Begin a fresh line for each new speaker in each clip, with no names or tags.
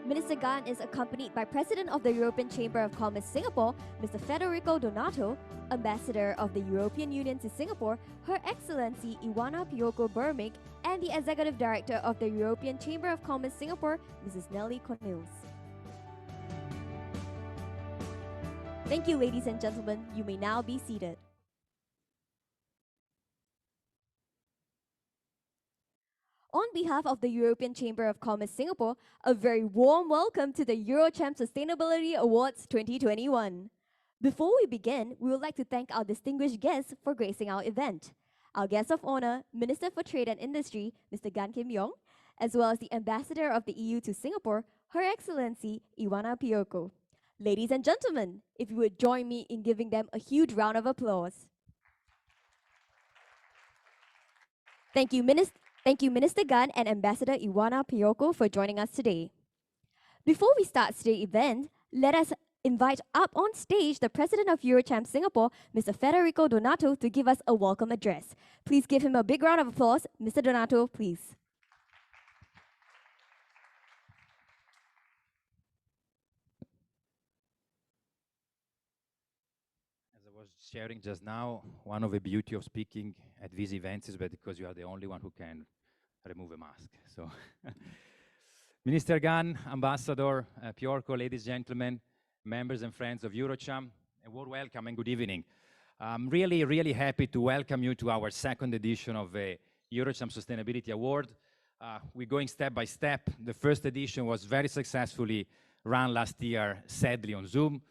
Minister Gan is accompanied by President of the European Chamber of Commerce Singapore, Mr. Federico Donato, Ambassador of the European Union to Singapore, Her Excellency Iwona Piórko, and the Executive Director of the European Chamber of Commerce Singapore, Mrs. Nelly Cornels. Thank you, ladies and gentlemen. You may now be seated. On behalf of the European Chamber of Commerce Singapore, a very warm welcome to the EuroCham Sustainability Awards 2021. Before we begin, we would like to thank our distinguished guests for gracing our event. Our guest of honor, Minister for Trade and Industry, Mr. Gan Kim Yong, as well as the Ambassador of the EU to Singapore, Her Excellency Iwona Piórko. Ladies and gentlemen, if you would join me in giving them a huge round of applause. Thank you, Minister Gan and Ambassador Iwona Piórko for joining us today. Before we start today's event, let us invite up on stage the President of EuroCham Singapore, Mr. Federico Donato, to give us a welcome address. Please give him a big round of applause. Mr. Donato, please.
As I was sharing just now, one of the beauty of speaking at these events is that because you are the only one who can remove a mask. So, Minister Gan, Ambassador Piórko, ladies and gentlemen, members and friends of EuroCham, a warm welcome and good evening. I'm really happy to welcome you to our second edition of the EuroCham Sustainability Award. We're going step by step. The first edition was very successfully run last year, sadly on Zoom.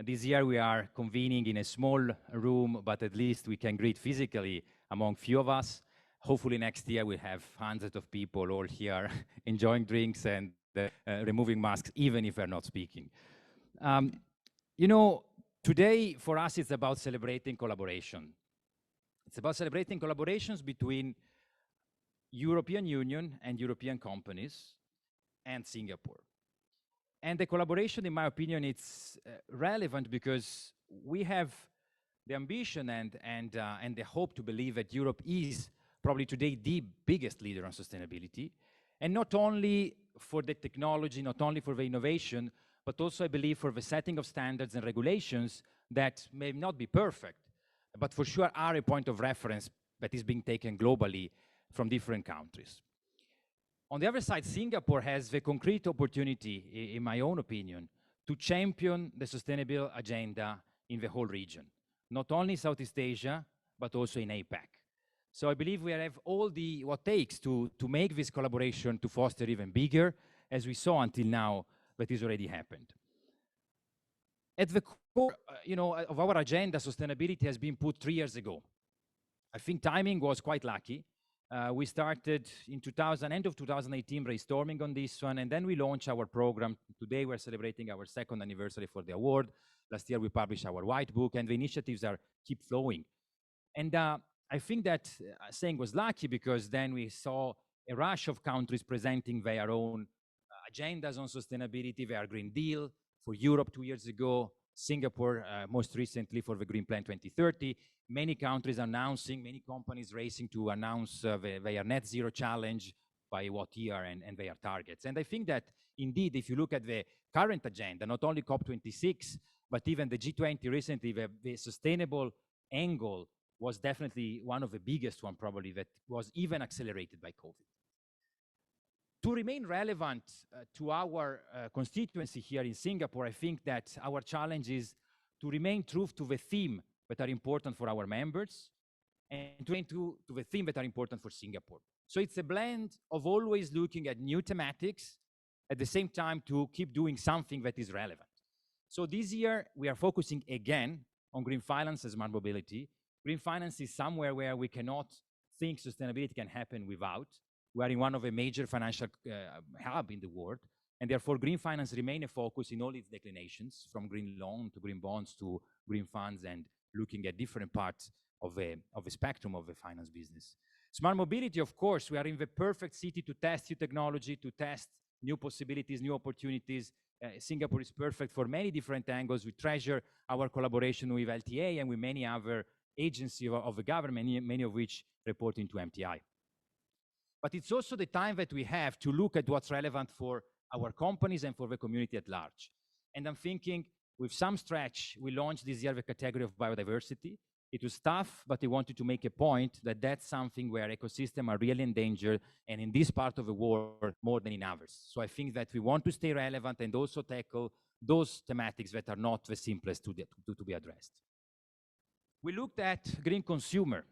This year we are convening in a small room, but at least we can greet physically among few of us. Hopefully next year we'll have hundreds of people all here enjoying drinks and removing masks, even if we're not speaking. You know, today for us it's about celebrating collaboration. It's about celebrating collaborations between European Union and European companies and Singapore. And the collaboration, in my opinion, it's relevant because we have the ambition and the hope to believe that Europe is probably today the biggest leader on sustainability, and not only for the technology, not only for the innovation, but also I believe for the setting of standards and regulations that may not be perfect, but for sure are a point of reference that is being taken globally from different countries. On the other side, Singapore has the concrete opportunity, in my own opinion, to champion the sustainable agenda in the whole region, not only Southeast Asia, but also in APAC. So I believe we have all what takes to make this collaboration to foster even bigger, as we saw until now, that has already happened. At the core, of our agenda, sustainability has been put 3 years ago. I think timing was quite lucky. We started in end of 2018 brainstorming on this one, and then we launched our program. Today we're celebrating our second anniversary for the award. Last year we published our white book, and the initiatives keep flowing. And I think that saying was lucky because then we saw a rush of countries presenting their own agendas on sustainability, their Green Deal for Europe 2 years ago, Singapore most recently for the Green Plan 2030. Many countries announcing, many companies racing to announce their net zero challenge by what year and their targets. And I think that indeed, if you look at the current agenda, not only COP26, but even the G20 recently, the sustainable angle was definitely one of the biggest one probably that was even accelerated by COVID. To remain relevant to our constituency here in Singapore, I think that our challenge is to remain true to the theme that are important for our members and to remain true to the theme that are important for Singapore. So it's a blend of always looking at new thematics, at the same time to keep doing something that is relevant. So this year we are focusing again on green finance and smart mobility. Green finance is somewhere where we cannot think sustainability can happen without. We are in one of the major financial hub in the world, and therefore green finance remain a focus in all its declinations, from green loan to green bonds to green funds, and looking at different parts of the spectrum of the finance business. Smart mobility, of course, we are in the perfect city to test new technology, to test new possibilities, new opportunities. Singapore is perfect for many different angles. We treasure our collaboration with LTA and with many other agencies of the government, many of which report into MTI. But it's also the time that we have to look at what's relevant for our companies and for the community at large. And I'm thinking, with some stretch, we launched this year the category of biodiversity. It was tough, but we wanted to make a point that that's something where ecosystems are really endangered, and in this part of the world more than in others. So I think that we want to stay relevant and also tackle those thematics that are not the simplest to be addressed. We looked at green consumer.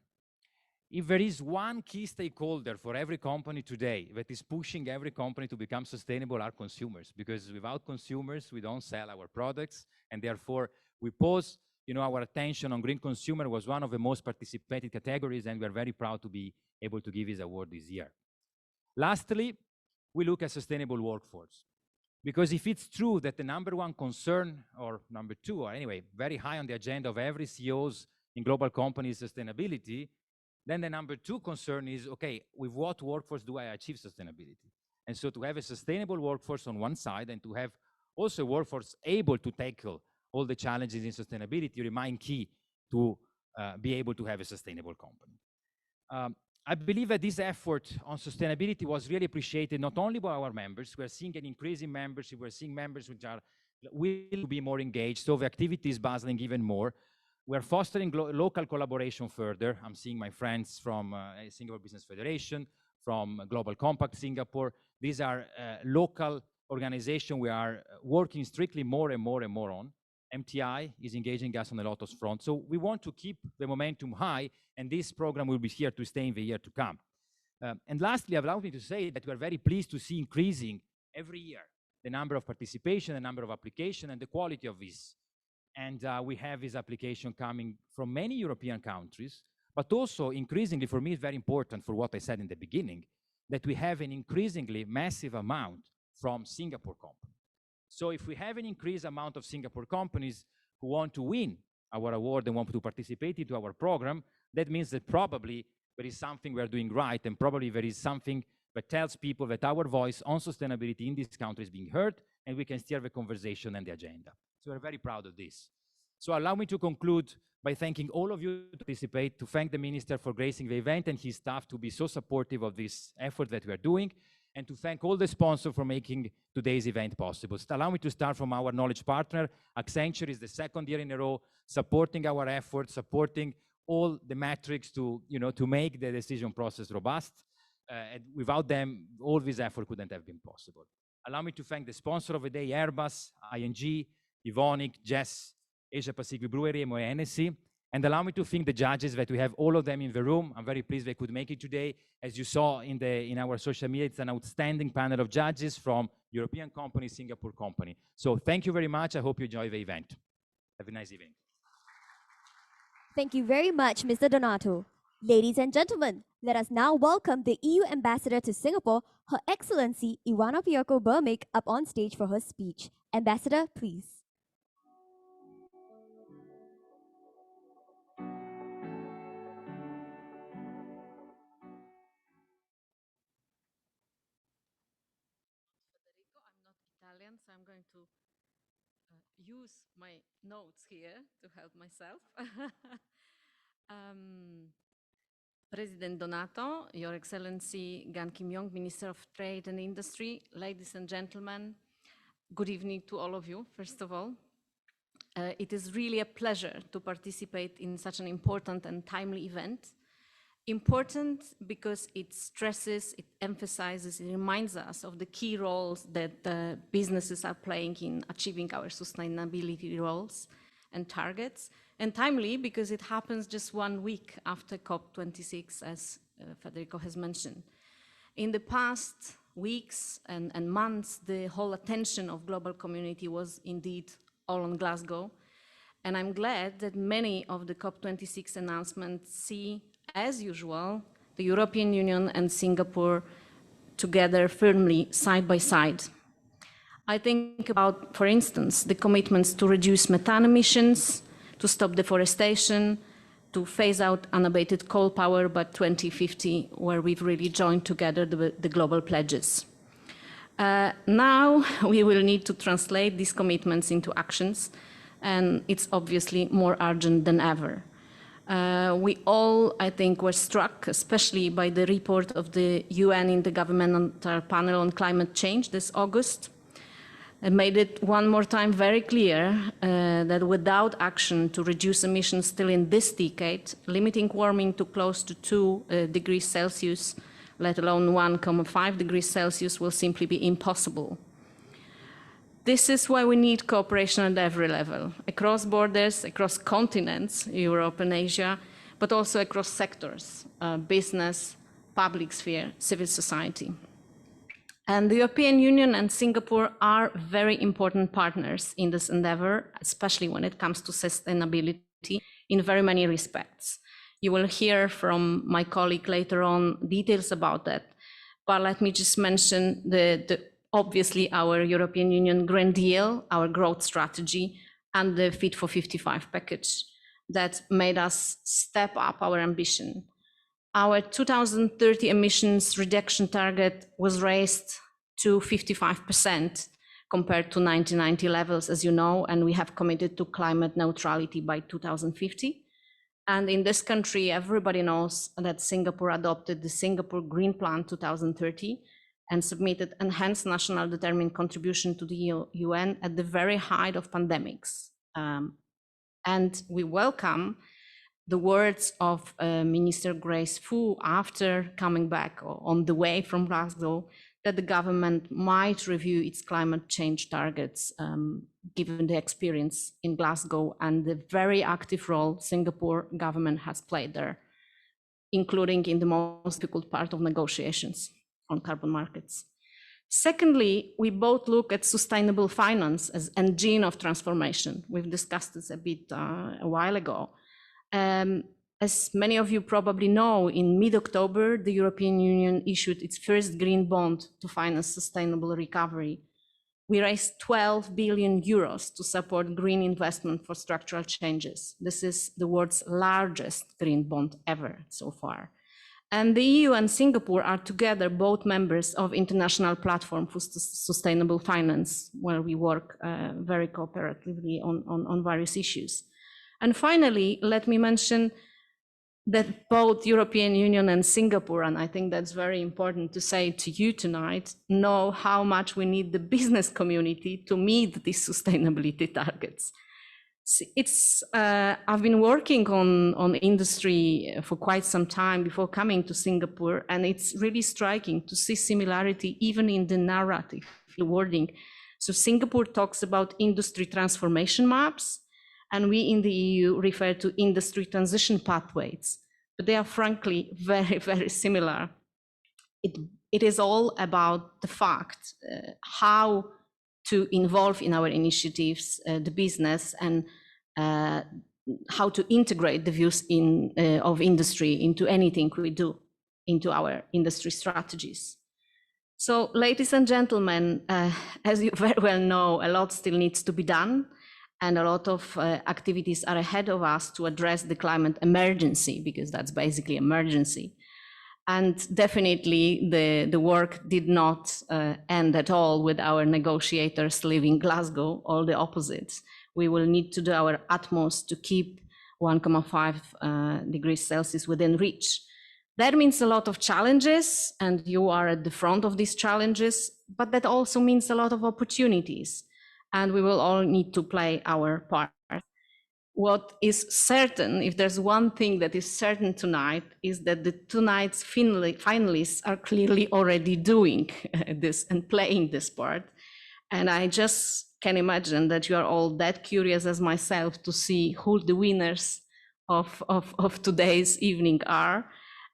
If there is one key stakeholder for every company today that is pushing every company to become sustainable are consumers, because without consumers, we don't sell our products, and therefore we pose our attention on green consumer was one of the most participated categories, and we're very proud to be able to give this award this year. Lastly, we look at sustainable workforce, because if it's true that the number one concern, or number two, or anyway, very high on the agenda of every CEOs in global companies is sustainability, then the number two concern is, okay, with what workforce do I achieve sustainability? And so to have a sustainable workforce on one side and to have also a workforce able to tackle all the challenges in sustainability remain key to be able to have a sustainable company. I believe that this effort on sustainability was really appreciated not only by our members. We're seeing an increase in membership. We're seeing members which are willing to be more engaged. So the activity is bustling even more. We're fostering local collaboration further. I'm seeing my friends from Singapore Business Federation, from Global Compact Singapore. These are local organizations we are working strictly more and more on. MTI is engaging us on a lot of fronts. So we want to keep the momentum high, and this program will be here to stay in the year to come. And lastly, allow me to say that we are very pleased to see increasing every year the number of participation, the number of applications, and the quality of this. And we have this application coming from many European countries, but also increasingly, for me, it's very important for what I said in the beginning, that we have an increasingly massive amount from Singapore companies. So if we have an increased amount of Singapore companies who want to win our award and want to participate into our program, that means that probably there is something we're doing right, and probably there is something that tells people that our voice on sustainability in this country is being heard, and we can steer the conversation and the agenda. So we're very proud of this. So allow me to conclude by thanking all of you to participate, to thank the Minister for gracing the event and his staff to be so supportive of this effort that we are doing, and to thank all the sponsors for making today's event possible. So allow me to start from our knowledge partner. Accenture is the second year in a row supporting our efforts, supporting all the metrics to make the decision process robust. And without them, all this effort couldn't have been possible. Allow me to thank the sponsor of the day, Airbus, ING, Evonik, GESS, Asia Pacific Brewery, and Hennessy. And allow me to thank the judges that we have all of them in the room. I'm very pleased they could make it today. As you saw in our social media, it's an outstanding panel of judges from European company, Singapore company. So thank you very much. I hope you enjoy the event. Have a nice evening.
Thank you very much, Mr. Donato. Ladies and gentlemen, let us now welcome the EU Ambassador to Singapore, Her Excellency Iwona Piórko up on stage for her speech. Ambassador, please.
Federico, I'm not Italian, so I'm going to use my notes here to help myself. President Donato, Your Excellency Gan Kim Yong, Minister of Trade and Industry, ladies and gentlemen, good evening to all of you, first of all. It is really a pleasure to participate in such an important and timely event. Important because it stresses, it emphasizes, it reminds us of the key roles that businesses are playing in achieving our sustainability roles and targets. And timely because it happens just 1 week after COP26, as Federico has mentioned. In the past weeks and months, the whole attention of global community was indeed all on Glasgow. And I'm glad that many of the COP26 announcements see, as usual, the European Union and Singapore together firmly side by side. I think about, for instance, the commitments to reduce methane emissions, to stop deforestation, to phase out unabated coal power by 2050, where we've really joined together the global pledges. Now we will need to translate these commitments into actions, and it's obviously more urgent than ever. We all, I think, were struck, especially by the report of the UN Intergovernmental Panel on Climate Change this August. It made it one more time very clear that without action to reduce emissions still in this decade, limiting warming to close to 2 degrees Celsius, let alone 1.5 degrees Celsius, will simply be impossible. This is why we need cooperation at every level, across borders, across continents, Europe and Asia, but also across sectors, business, public sphere, civil society. And the European Union and Singapore are very important partners in this endeavor, especially when it comes to sustainability in very many respects. You will hear from my colleague later on details about that, but let me just mention obviously our European Union Green Deal, our growth strategy, and the Fit for 55 package that made us step up our ambition. Our 2030 emissions reduction target was raised to 55% compared to 1990 levels, as you know, and we have committed to climate neutrality by 2050. And in this country, everybody knows that Singapore adopted the Singapore Green Plan 2030 and submitted enhanced national determined contribution to the UN at the very height of pandemics. And we welcome the words of Minister Grace Fu after coming back or on the way from Glasgow, that the government might review its climate change targets, given the experience in Glasgow and the very active role Singapore government has played there, including in the most difficult part of negotiations on carbon markets. Secondly, we both look at sustainable finance as an engine of transformation. We've discussed this a bit a while ago. As many of you probably know, in mid-October, the European Union issued its first green bond to finance sustainable recovery. We raised 12 billion euros to support green investment for structural changes. This is the world's largest green bond ever so far. And the EU and Singapore are together both members of International Platform for Sustainable Finance, where we work very cooperatively on various issues. And finally, let me mention that both European Union and Singapore, and I think that's very important to say to you tonight, know how much we need the business community to meet these sustainability targets. I've been working on industry for quite some time before coming to Singapore, and it's really striking to see similarity even in the narrative, the wording. So Singapore talks about industry transformation maps, and we in the EU refer to industry transition pathways, but they are frankly very, very similar. It is all about the fact how to involve in our initiatives the business and how to integrate the views of industry into anything we do, into our industry strategies. So, ladies and gentlemen, as you very well know, a lot still needs to be done, and a lot of activities are ahead of us to address the climate emergency, because that's basically emergency. And definitely the work did not end at all with our negotiators leaving Glasgow, all the opposites. We will need to do our utmost to keep 1.5 degrees Celsius within reach. That means a lot of challenges, and you are at the front of these challenges, but that also means a lot of opportunities, and we will all need to play our part. What is certain, if there's one thing that is certain tonight, is that the tonight's finalists are clearly already doing this and playing this part. And I just can imagine that you are all that curious as myself to see who the winners of today's evening are.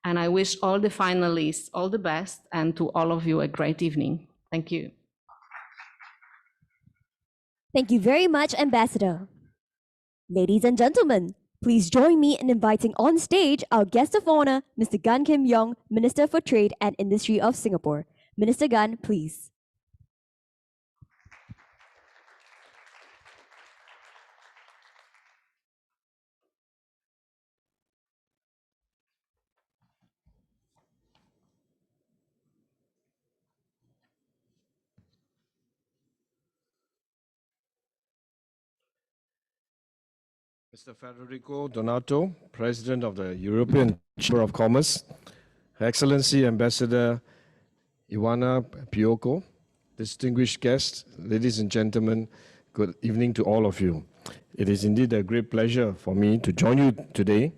And I wish all the finalists all the best, and to all of you a great evening. Thank you.
Thank you very much, Ambassador. Ladies and gentlemen, please join me in inviting on stage our guest of honor, Mr. Gan Kim Yong, Minister for Trade and Industry of Singapore. Minister Gan, please.
Mr. Federico Donato, President of the European Chamber of Commerce, Her Excellency Ambassador Iwona, Piórko, distinguished guests, ladies and gentlemen, good evening to all of you. It is indeed a great pleasure for me to join you today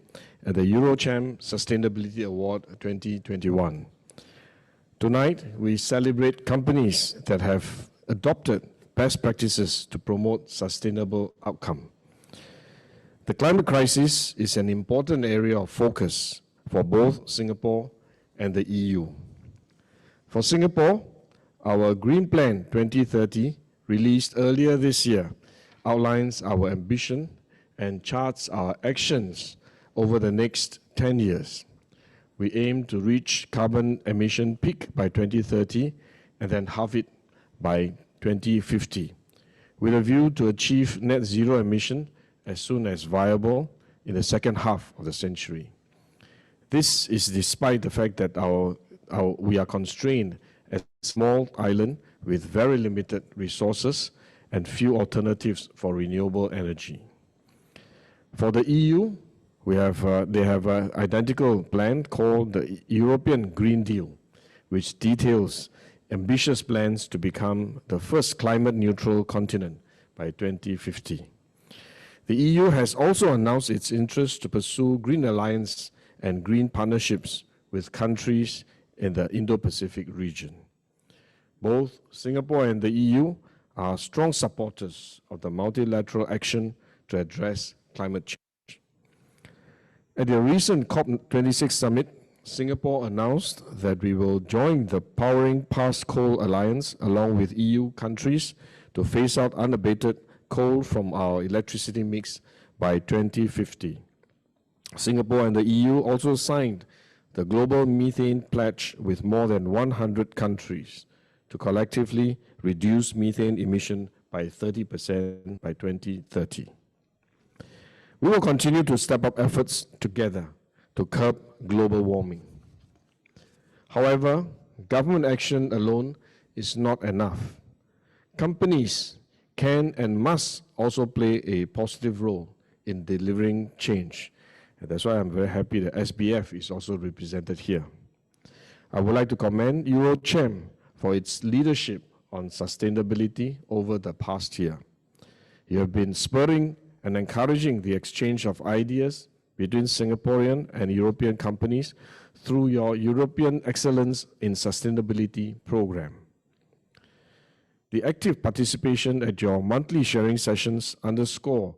at the EuroCham Sustainability Award 2021. Tonight, we celebrate companies that have adopted best practices to promote sustainable outcome. The climate crisis is an important area of focus for both Singapore and the EU. For Singapore, our Green Plan 2030, released earlier this year, outlines our ambition and charts our actions over the next 10 years. We aim to reach carbon emission peak by 2030 and then halve it by 2050, with a view to achieve net zero emission as soon as viable in the second half of the century. This is despite the fact that we are constrained as a small island with very limited resources and few alternatives for renewable energy. For the EU, they have an identical plan called the European Green Deal, which details ambitious plans to become the first climate-neutral continent by 2050. The EU has also announced its interest to pursue green alliance and green partnerships with countries in the Indo-Pacific region. Both Singapore and the EU are strong supporters of the multilateral action to address climate change. At the recent COP26 summit, Singapore announced that we will join the Powering Past Coal Alliance along with EU countries to phase out unabated coal from our electricity mix by 2050. Singapore and the EU also signed the Global Methane Pledge with more than 100 countries to collectively reduce methane emission by 30% by 2030. We will continue to step up efforts together to curb global warming. However, government action alone is not enough. Companies can and must also play a positive role in delivering change. And that's why I'm very happy that SBF is also represented here. I would like to commend EuroCham for its leadership on sustainability over the past year. You have been spurring and encouraging the exchange of ideas between Singaporean and European companies through your European Excellence in Sustainability program. The active participation at your monthly sharing sessions underscore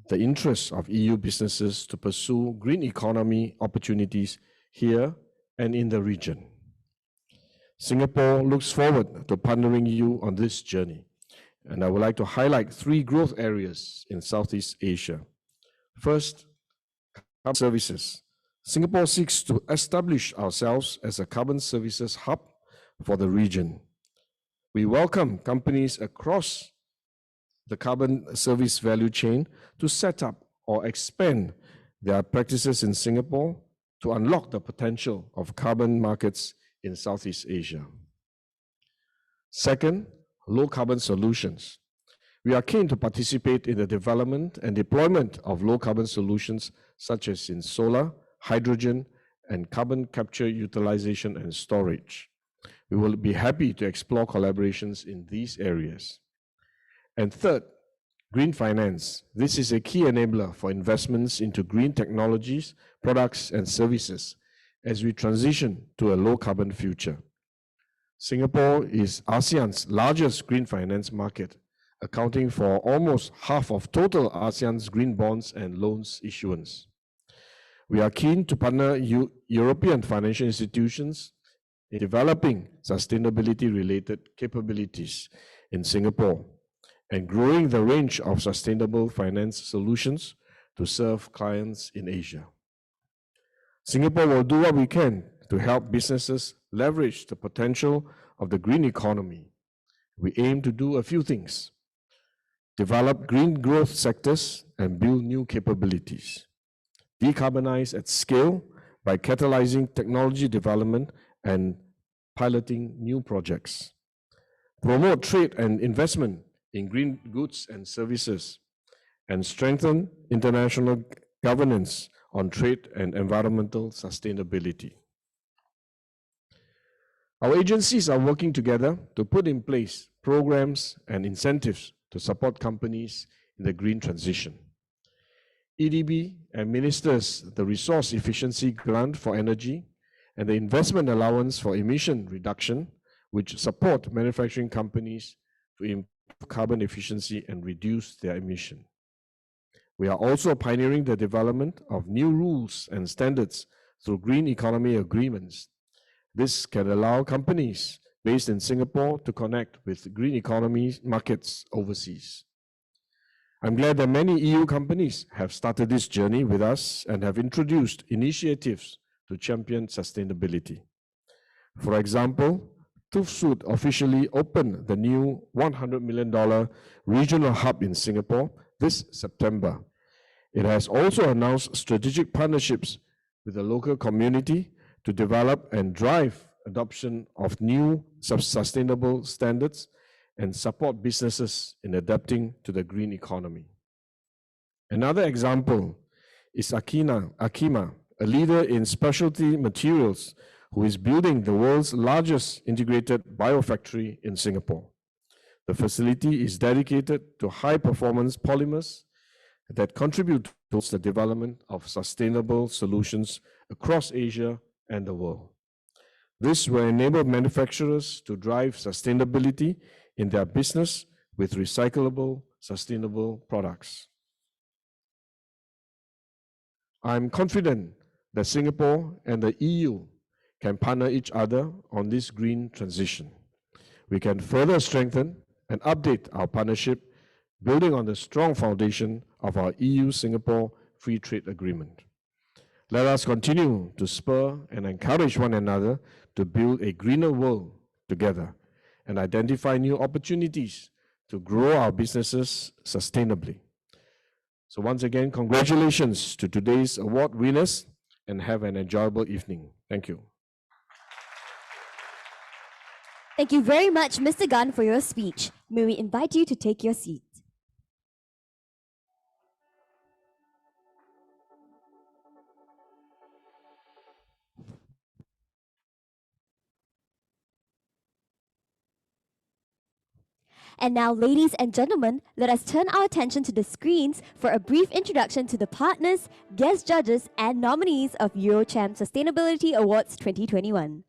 the interests of EU businesses to pursue green economy opportunities here and in the region. Singapore looks forward to partnering you on this journey, and I would like to highlight 3 growth areas in Southeast Asia. First, carbon services. Singapore seeks to establish ourselves as a carbon services hub for the region. We welcome companies across the carbon service value chain to set up or expand their practices in Singapore to unlock the potential of carbon markets in Southeast Asia. Second, low carbon solutions. We are keen to participate in the development and deployment of low carbon solutions such as in solar, hydrogen, and carbon capture utilization and storage. We will be happy to explore collaborations in these areas. And third, green finance. This is a key enabler for investments into green technologies, products, and services as we transition to a low-carbon future. Singapore is ASEAN's largest green finance market, accounting for almost half of total ASEAN's green bonds and loans issuance. We are keen to partner European financial institutions in developing sustainability-related capabilities in Singapore and growing the range of sustainable finance solutions to serve clients in Asia. Singapore will do what we can to help businesses leverage the potential of the green economy. We aim to do a few things: develop green growth sectors and build new capabilities, decarbonize at scale by catalyzing technology development and piloting new projects, promote trade and investment in green goods and services, and strengthen international governance on trade and environmental sustainability. Our agencies are working together to put in place programs and incentives to support companies in the green transition. EDB administers the Resource Efficiency Grant for Energy and the Investment Allowance for Emission Reduction, which support manufacturing companies to improve carbon efficiency and reduce their emission. We are also pioneering the development of new rules and standards through green economy agreements. This can allow companies based in Singapore to connect with green economy markets overseas. I'm glad that many EU companies have started this journey with us and have introduced initiatives to champion sustainability. For example, TÜV officially opened the new $100 million regional hub in Singapore this September. It has also announced strategic partnerships with the local community to develop and drive adoption of new sustainable standards and support businesses in adapting to the green economy. Another example is Arkema, a leader in specialty materials, who is building the world's largest integrated biofactory in Singapore. The facility is dedicated to high-performance polymers that contribute towards the development of sustainable solutions across Asia and the world. This will enable manufacturers to drive sustainability in their business with recyclable, sustainable products. I'm confident that Singapore and the EU can partner each other on this green transition. We can further strengthen and update our partnership, building on the strong foundation of our EU-Singapore Free Trade Agreement. Let us continue to spur and encourage one another to build a greener world together and identify new opportunities to grow our businesses sustainably. So once again, congratulations to today's award winners and have an enjoyable evening. Thank you.
Thank you very much, Mr. Gan, for your speech. May we invite you to take your seat. And now, ladies and gentlemen, let us turn our attention to the screens for a brief introduction to the partners, guest judges, and nominees of EuroCham Sustainability Awards 2021.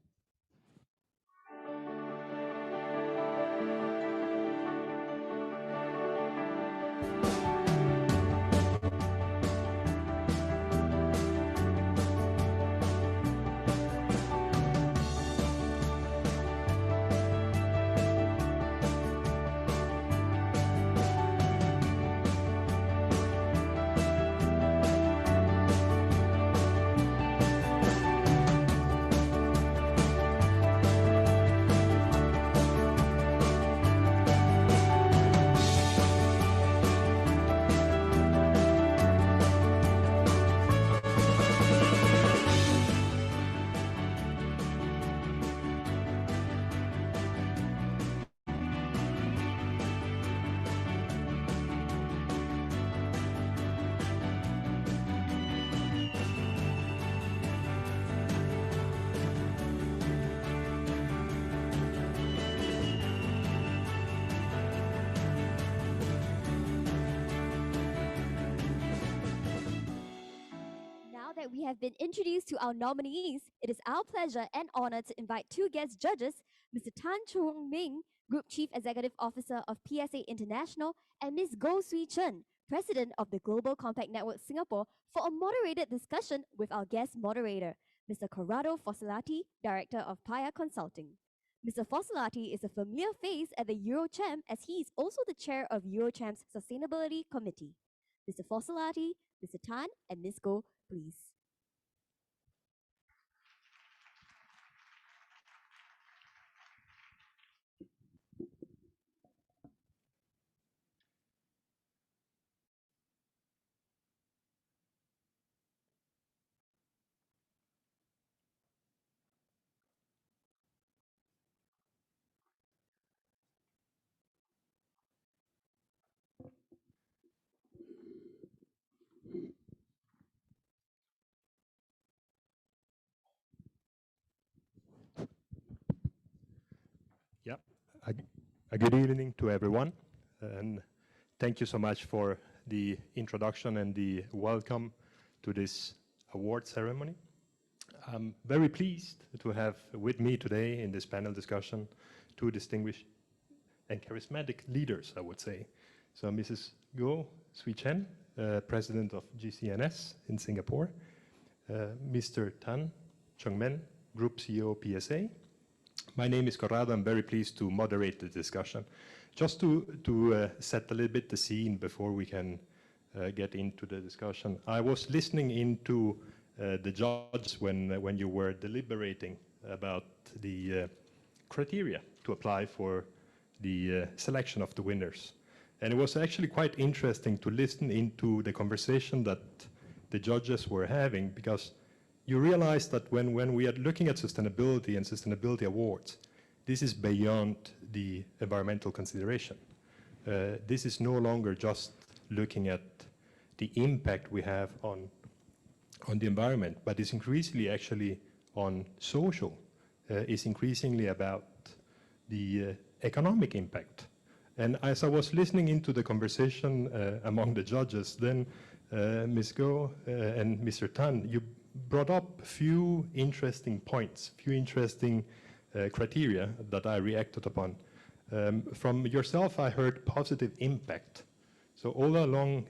That we have been introduced to our nominees, it is our pleasure and honor to invite two guest judges, Mr. Tan Chong Meng, Group Chief Executive Officer of PSA International, and Ms. Goh Swee Chen, President of the Global Compact Network Singapore, for a moderated discussion with our guest moderator, Mr. Corrado Forcellati, Director of Paya Consulting. Mr. Forcellati is a familiar face at the EuroCham, as he is also the chair of EuroCham's Sustainability Committee. Mr. Forcellati, Mr. Tan, and Ms. Goh, please.
A good evening to everyone, and thank you so much for the introduction and the welcome to this award ceremony. I'm very pleased to have with me today in this panel discussion two distinguished and charismatic leaders, I would say. So Mrs. Swee Chen, President of GCNS in Singapore, Mr. Chong Meng, Group CEO PSA. My name is Corrado. I'm very pleased to moderate the discussion. Just to set a little bit the scene before we can get into the discussion. I was listening into the judges when you were deliberating about the criteria to apply for the selection of the winners. And it was actually quite interesting to listen into the conversation that the judges were having, because you realize that when we are looking at sustainability and sustainability awards, this is beyond the environmental consideration. This is no longer just looking at the impact we have on the environment, but it's increasingly actually on social. It's increasingly about the economic impact. And as I was listening into the conversation among the judges, then Ms. Go and Mr. Tan, you brought up a few interesting points, few interesting criteria that I reacted upon. From yourself, I heard positive impact. So all along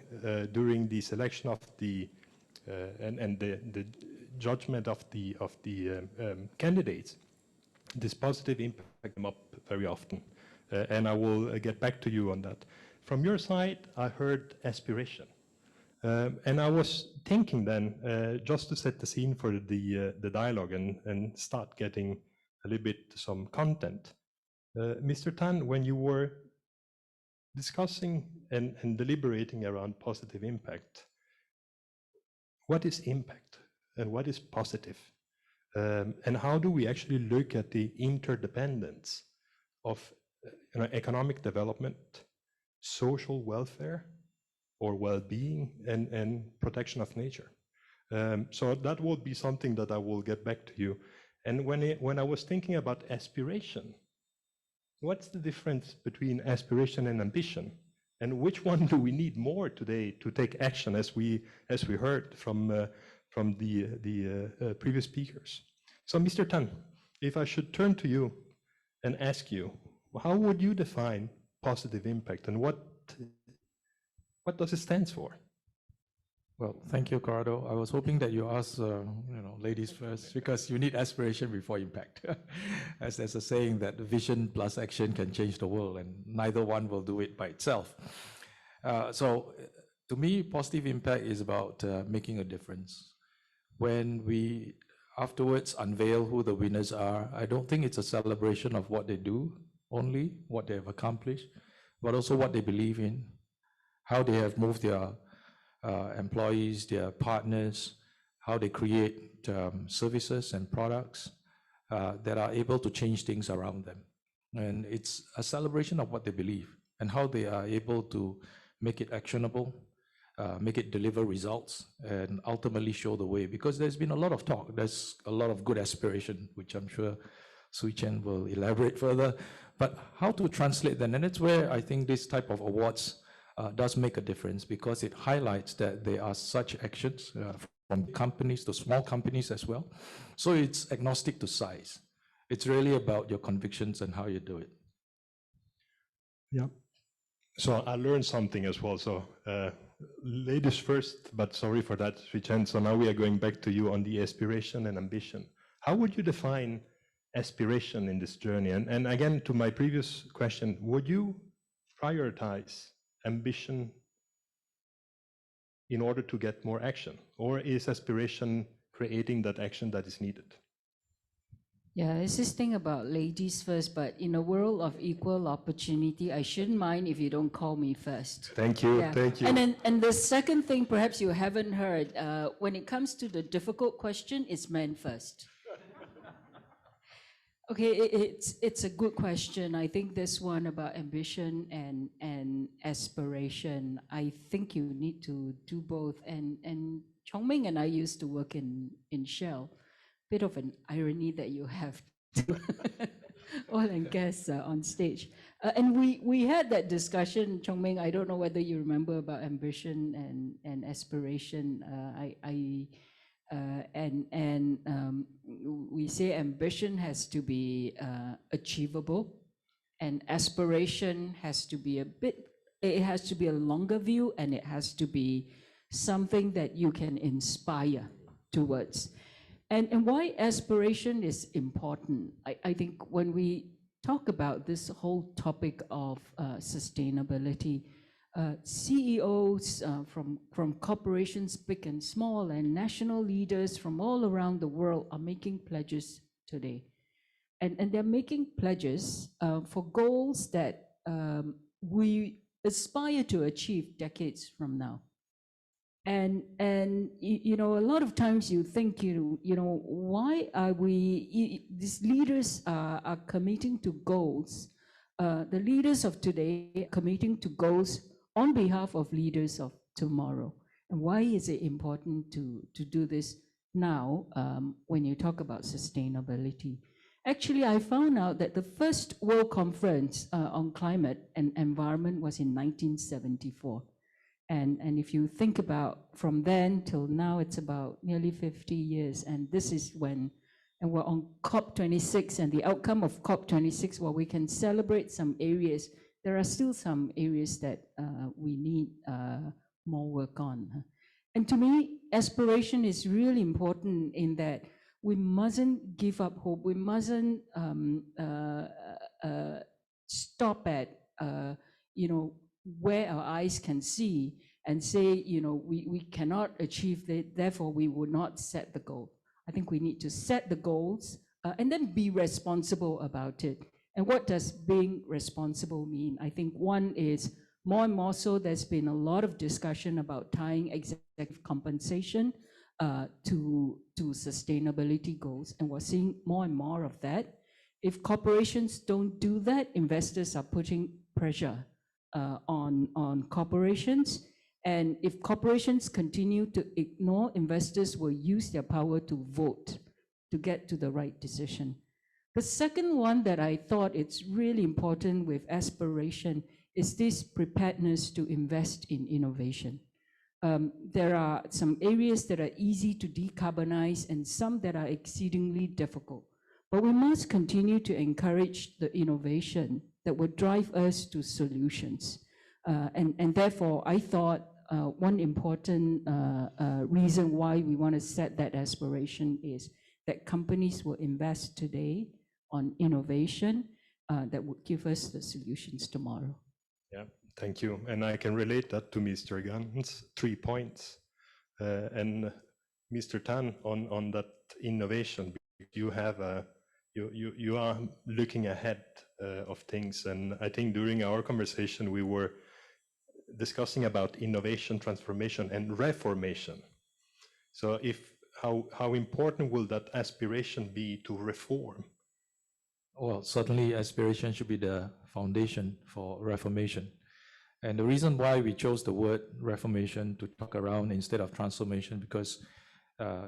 during the selection of the and the judgment of the candidates, this positive impact came up very often, and I will get back to you on that. From your side, I heard aspiration. And I was thinking then, just to set the scene for the dialogue and start getting a little bit some content. Mr. Tan, when you were discussing and deliberating around positive impact, what is impact and what is positive? And how do we actually look at the interdependence of economic development, social welfare, or well-being and protection of nature? So that will be something that I will get back to you. And when I was thinking about aspiration, what's the difference between aspiration and ambition? And which one do we need more today to take action, as we heard from the previous speakers? So Mr. Tan, if I should turn to you and ask you, how would you define positive impact, and what does it stand for?
Well, thank you, Corrado. I was hoping that you ask, ladies first, because you need aspiration before impact. As there's a saying that vision plus action can change the world, and neither one will do it by itself. So, to me, positive impact is about making a difference. When we afterwards unveil who the winners are, I don't think it's a celebration of what they do, only what they have accomplished, but also what they believe in, how they have moved their employees, their partners, how they create services and products that are able to change things around them. And it's a celebration of what they believe and how they are able to make it actionable, make it deliver results, and ultimately show the way. Because there's been a lot of talk, there's a lot of good aspiration, which I'm sure Swee Chen will elaborate further, but how to translate them. And that's where I think this type of awards does make a difference, because it highlights that there are such actions from companies to small companies as well. So it's agnostic to size. It's really about your convictions and how you do it.
Yeah. So I learned something as well. So ladies first, but sorry for that, Swee Chen. So now we are going back to you on the aspiration and ambition. How would you define aspiration in this journey? And again, to my previous question, would you prioritize ambition in order to get more action, or is aspiration creating that action that is needed?
Yeah, it's this thing about ladies first, but in a world of equal opportunity, I shouldn't mind if you don't call me first.
Thank you,
Yeah.
thank you.
And the second thing, perhaps you haven't heard, when it comes to the difficult question, it's men first. Okay, it's a good question. I think this one about ambition and aspiration, I think you need to do both. And Chong Meng and I used to work in Shell. Bit of an irony that you have to oil and gas on stage. And we had that discussion, Chong Meng, I don't know whether you remember about ambition and aspiration. We say ambition has to be achievable, and aspiration has to be it has to be a longer view, and it has to be something that you can inspire towards. And why aspiration is important, I think when we talk about this whole topic of sustainability, CEOs from corporations big and small and national leaders from all around the world are making pledges today. And they're making pledges for goals that we aspire to achieve decades from now. And you know, a lot of times you think, you know, why are these leaders are committing to goals? The leaders of today are committing to goals on behalf of leaders of tomorrow. And why is it important to do this now when you talk about sustainability? Actually, I found out that the first World Conference on Climate and Environment was in 1974. And if you think about from then till now, it's about nearly 50 years. And this is when, and we're on COP26, and the outcome of COP26, well, we can celebrate some areas. There are still some areas that we need more work on. And to me, aspiration is really important in that we mustn't give up hope. We mustn't stop at, you know, where our eyes can see and say, you know, we cannot achieve that, therefore we will not set the goal. I think we need to set the goals and then be responsible about it. And what does being responsible mean? I think one is more and more so there's been a lot of discussion about tying executive compensation to sustainability goals, and we're seeing more and more of that. If corporations don't do that, investors are putting pressure on corporations. And if corporations continue to ignore, investors will use their power to vote to get to the right decision. The second one that I thought it's really important with aspiration is this preparedness to invest in innovation. There are some areas that are easy to decarbonize and some that are exceedingly difficult. But we must continue to encourage the innovation that would drive us to solutions. And therefore, I thought one important reason why we want to set that aspiration is that companies will invest today on innovation that would give us the solutions tomorrow.
Yeah, thank you. And I can relate that to Mr. Gan's 3 points. And Mr. Tan, on that innovation, you have you are looking ahead of things. And I think during our conversation, we were discussing about innovation, transformation, and reformation. So how important will that aspiration be to reform?
Well, certainly aspiration should be the foundation for reformation. And the reason why we chose the word reformation to talk around instead of transformation, because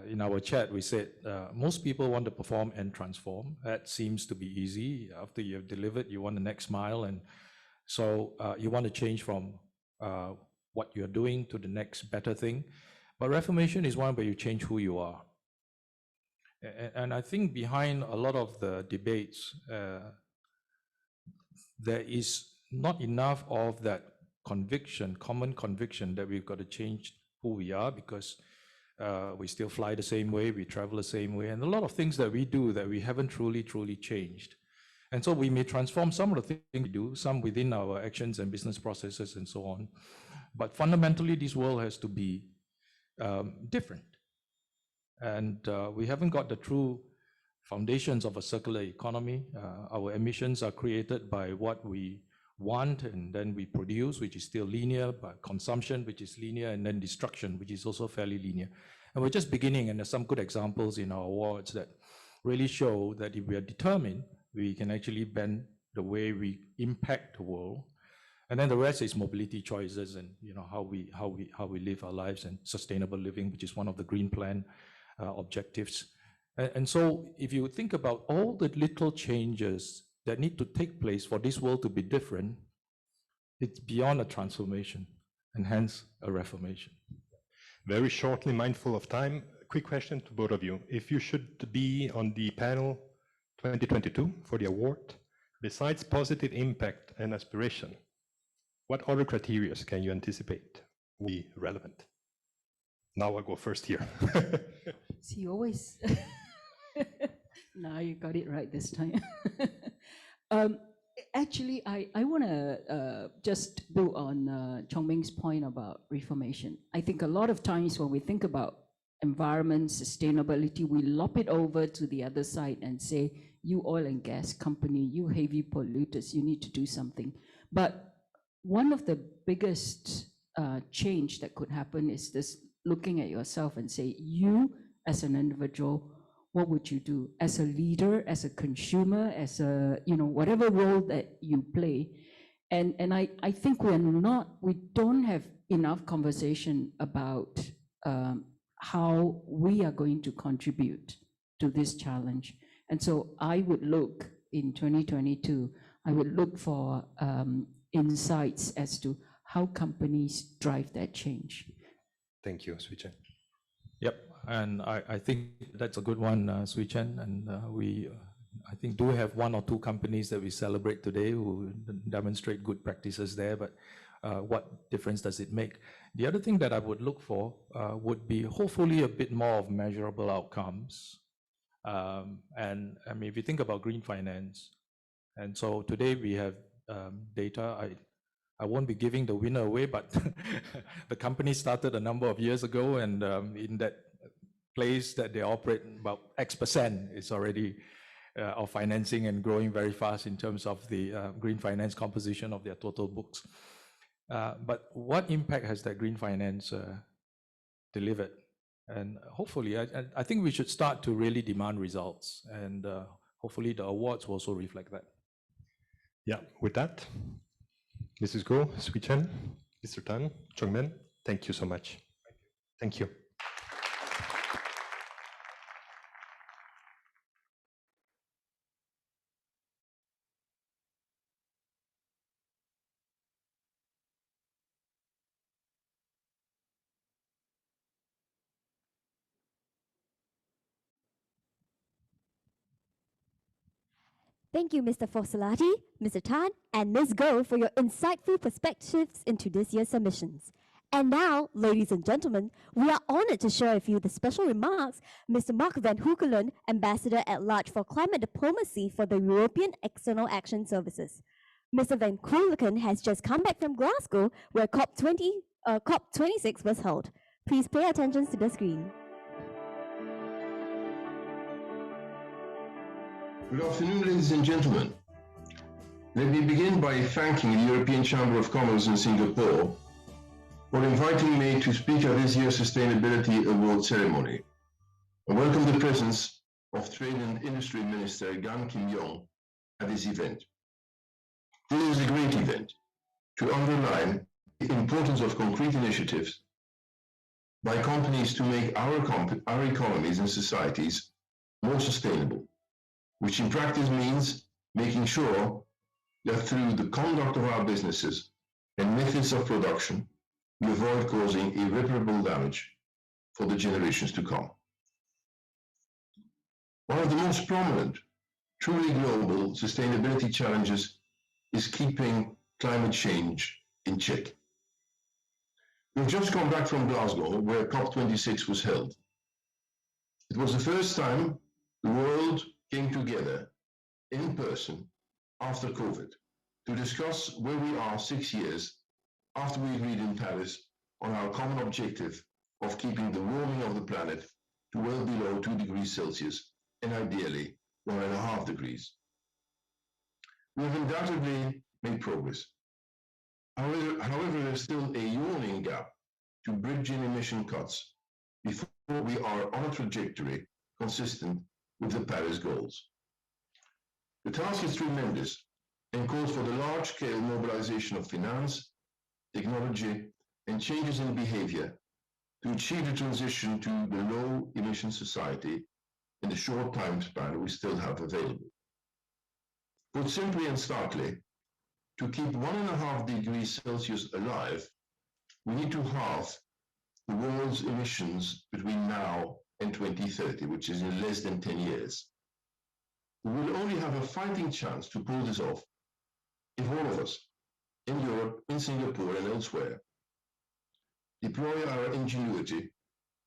in our chat, we said most people want to perform and transform. That seems to be easy. After you've delivered, you want the next mile. And so you want to change from what you're doing to the next better thing. But reformation is one where you change who you are. And I think behind a lot of the debates, there is not enough of that conviction, common conviction that we've got to change who we are, because we still fly the same way, we travel the same way, and a lot of things that we do that we haven't truly changed. And so we may transform some of the things we do, some within our actions and business processes and so on. But fundamentally, this world has to be different. And we haven't got the true foundations of a circular economy. Our emissions are created by what we want, and then we produce, which is still linear, by consumption, which is linear, and then destruction, which is also fairly linear. And we're just beginning, and there's some good examples in our awards that really show that if we are determined, we can actually bend the way we impact the world. And then the rest is mobility choices and how we live our lives, and sustainable living, which is one of the Green Plan objectives. And so if you think about all the little changes that need to take place for this world to be different, it's beyond a transformation and hence a reformation.
Very shortly, mindful of time, quick question to both of you. If you should be on the panel 2022 for the award, besides positive impact and aspiration, what other criteria can you anticipate will be relevant? Now I'll go first here.
See, always. Now you got it right this time. Actually, I want to just build on Chong Meng's point about reformation. I think a lot of times when we think about environment, sustainability, we lop it over to the other side and say, you oil and gas company, you heavy polluters, you need to do something. But one of the biggest change that could happen is this looking at yourself and say, you as an individual, what would you do as a leader, as a consumer, as a, whatever role that you play? And I think we don't have enough conversation about how we are going to contribute to this challenge. And so I would look in 2022, I would look for insights as to how companies drive that change.
Thank you, Swee Chen.
Yep, and I think that's a good one, Swee Chen, and we, I think, do have one or two companies that we celebrate today who demonstrate good practices there, but what difference does it make? The other thing that I would look for would be hopefully a bit more of measurable outcomes. And I mean, if you think about green finance, and so today we have data, I won't be giving the winner away, but the company started a number of years ago, and in that place that they operate, about X% is already of financing and growing very fast in terms of the green finance composition of their total books. But what impact has that green finance delivered? And hopefully, I think we should start to really demand results, and hopefully the awards will also reflect that.
Yeah, with that, Mrs. Go, Swee Chen, Mr. Tan, Chong Meng, thank you so much. Thank you.
Thank you, Mr. Forcellati, Mr. Tan, and Ms. Go for your insightful perspectives into this year's submissions. And now, ladies and gentlemen, we are honored to share with you the special remarks Mr. Marc Vanheukelen, Ambassador at Large for Climate Diplomacy for the European External Action Services. Mr. Vanheukelen has just come back from Glasgow, where COP26 was held. Please pay attention to the screen.
Good afternoon, ladies and gentlemen. Let me begin by thanking the European Chamber of Commerce in Singapore for inviting me to speak at this year's Sustainability Award ceremony, and welcome the presence of Trade and Industry Minister Gan Kim Yong at this event. This is a great event to underline the importance of concrete initiatives by companies to make our economies and societies more sustainable, which in practice means making sure that through the conduct of our businesses and methods of production, we avoid causing irreparable damage for the generations to come. One of the most prominent, truly global sustainability challenges is keeping climate change in check. We've just come back from Glasgow, where COP26 was held. It was the first time the world came together in person after COVID to discuss where we are 6 years after we agreed in Paris on our common objective of keeping the warming of the planet to well below 2 degrees Celsius and ideally 1.5 degrees. We have undoubtedly made progress. However, there's still a yawning gap to bridge in emission cuts before we are on a trajectory consistent with the Paris goals. The task is tremendous and calls for the large-scale mobilization of finance, technology, and changes in behavior to achieve the transition to the low-emission society in the short time span we still have available. Put simply and starkly, to keep 1.5 degrees Celsius alive, we need to halve the world's emissions between now and 2030, which is in less than 10 years. We will only have a fighting chance to pull this off if all of us, in Europe, in Singapore and elsewhere, deploy our ingenuity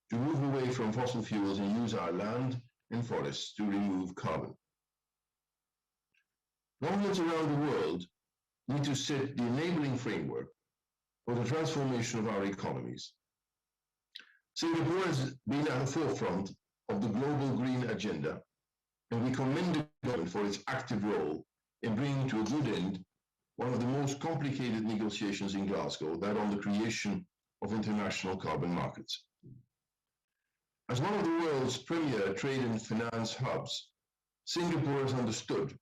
to move away from fossil fuels and use our land and forests to remove carbon. Governments around the world need to set the enabling framework for the transformation of our economies. Singapore has been at the forefront of the global green agenda, and we commend the government for its active role in bringing to a good end one of the most complicated negotiations in Glasgow, that on the creation of international carbon markets. As one of the world's premier trade and finance hubs, Singapore has understood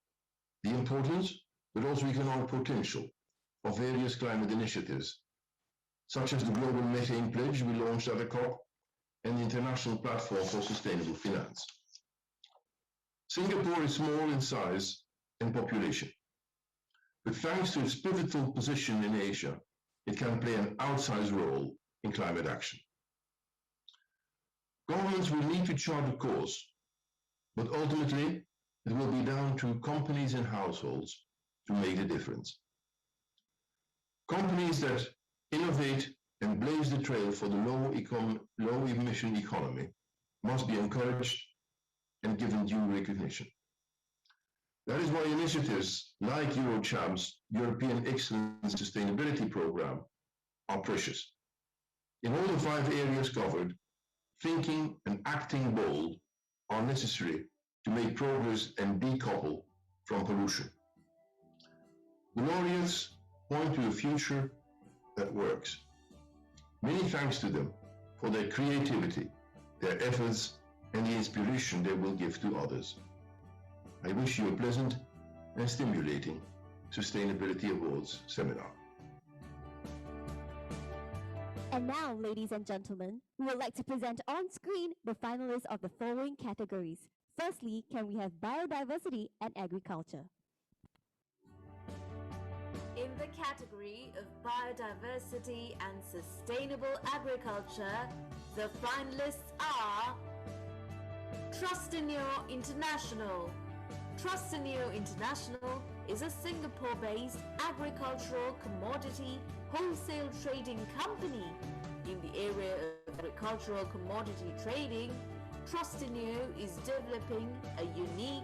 the importance, but also economic potential of various climate initiatives, such as the Global Methane Pledge we launched at the COP and the International Platform for Sustainable Finance. Singapore is small in size and population, but thanks to its pivotal position in Asia, it can play an outsized role in climate action. Governments will need to chart a course, but ultimately it will be down to companies and households to make the difference. Companies that innovate and blaze the trail for the low emission economy must be encouraged and given due recognition. That is why initiatives like EuroCham's European Excellence Sustainability Programme are precious. In all the 5 areas covered, thinking and acting bold are necessary to make progress and decouple from pollution. The laureates point to a future that works. Many thanks to them for their creativity, their efforts, and the inspiration they will give to others. I wish you a pleasant and stimulating Sustainability Awards seminar.
And now, ladies and gentlemen, we would like to present on screen the finalists of the following categories. Firstly, can we have biodiversity and agriculture?
In the category of biodiversity and sustainable agriculture, the finalists are Trustineo International. Trustineo International is a Singapore-based agricultural commodity wholesale trading company. In the area of agricultural commodity trading, Trustineo is developing a unique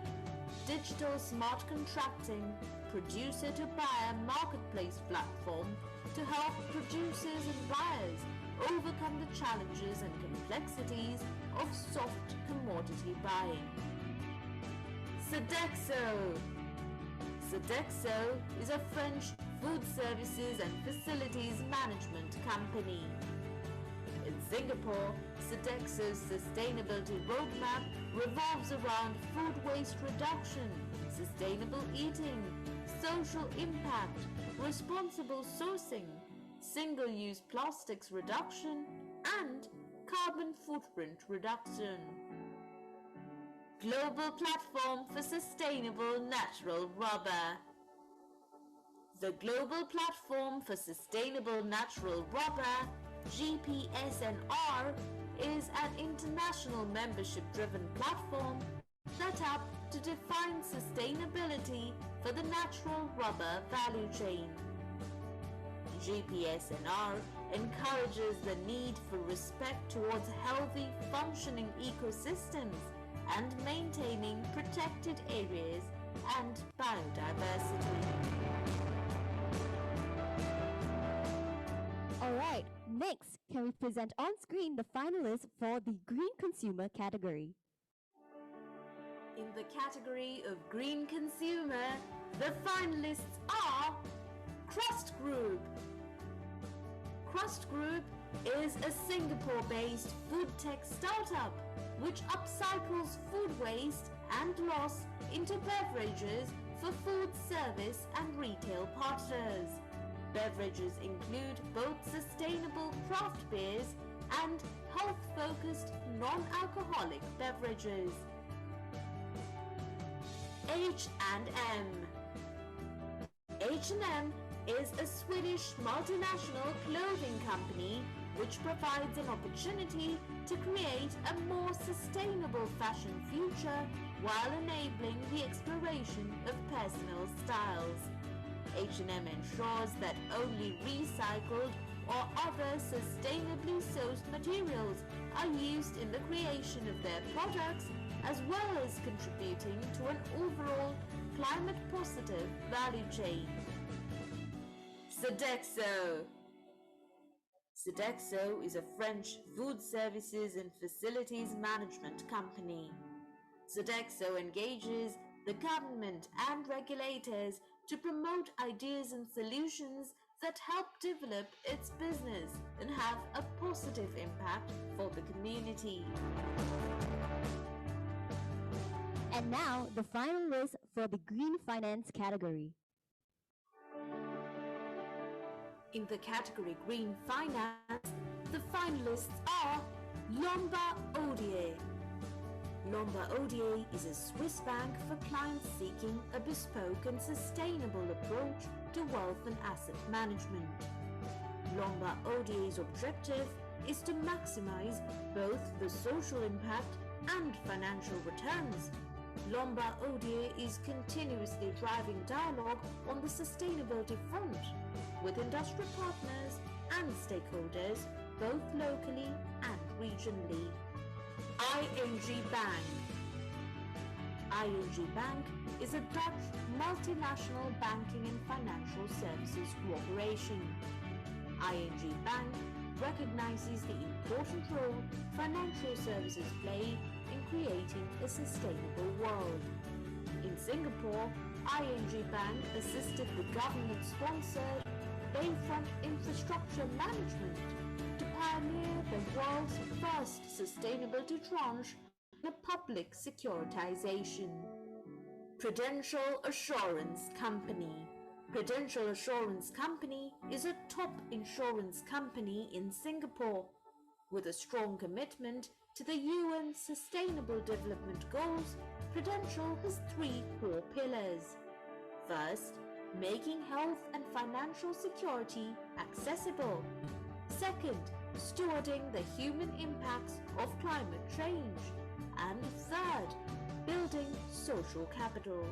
digital smart contracting producer to buyer marketplace platform to help producers and buyers overcome the challenges and complexities of soft commodity buying. Sodexo. Sodexo is a French food services and facilities management company. In Singapore, Sodexo's sustainability roadmap revolves around food waste reduction, sustainable eating, social impact, responsible sourcing, single-use plastics reduction, and carbon footprint reduction. Global Platform for Sustainable Natural Rubber. The Global Platform for Sustainable Natural Rubber, GPSNR, is an international membership-driven platform set up to define sustainability for the natural rubber value chain. GPSNR encourages the need for respect towards healthy, functioning ecosystems and maintaining protected areas and biodiversity.
Alright, next, can we present on screen the finalists for the Green Consumer category?
In the category of Green Consumer, the finalists are Crust Group. Crust Group is a Singapore-based food tech startup which upcycles food waste and loss into beverages for food service and retail partners. Beverages include both sustainable craft beers and health-focused non-alcoholic beverages. H&M. H&M is a Swedish multinational clothing company which provides an opportunity to create a more sustainable fashion future while enabling the exploration of personal styles. H&M ensures that only recycled or other sustainably sourced materials are used in the creation of their products, as well as contributing to an overall climate-positive value chain. Sodexo. Sodexo is a French food services and facilities management company. Sodexo engages the government and regulators to promote ideas and solutions that help develop its business and have a positive impact for the community.
And now, the final list for the Green Finance category.
In the category Green Finance, the finalists are Lombard Odier. Lombard Odier is a Swiss bank for clients seeking a bespoke and sustainable approach to wealth and asset management. Lombard Odier's objective is to maximize both the social impact and financial returns. Lombard Odier is continuously driving dialogue on the sustainability front with industrial partners and stakeholders, both locally and regionally. ING Bank. ING Bank is a Dutch multinational banking and financial services corporation. ING Bank recognizes the important role financial services play in creating a sustainable world. In Singapore, ING Bank assisted the government-sponsored Bayfront Infrastructure Management to pioneer the world's first sustainability tranche in a public securitization. Prudential Assurance Company. Prudential Assurance Company is a top insurance company in Singapore. With a strong commitment to the UN Sustainable Development Goals, Prudential has three core pillars. First, making health and financial security accessible. Second, stewarding the human impacts of climate change. And third, building social capital.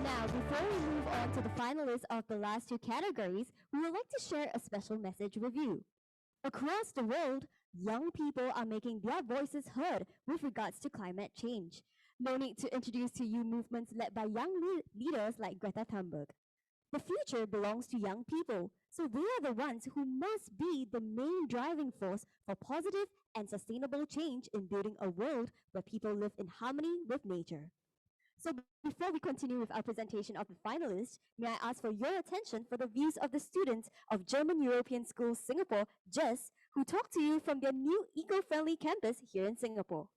Now, before we move on to the finalists of the last two categories, we would like to share a special message with you. Across the world, young people are making their voices heard with regards to climate change. No need to introduce to you movements led by young leaders like Greta Thunberg. The future belongs to young people, so they are the ones who must be the main driving force for positive and sustainable change in building a world where people live in harmony with nature. So before we continue with our presentation of the finalists, may I ask for your attention for the views of the students of German European School Singapore, GESS, who talk to you from their new eco-friendly campus here in Singapore.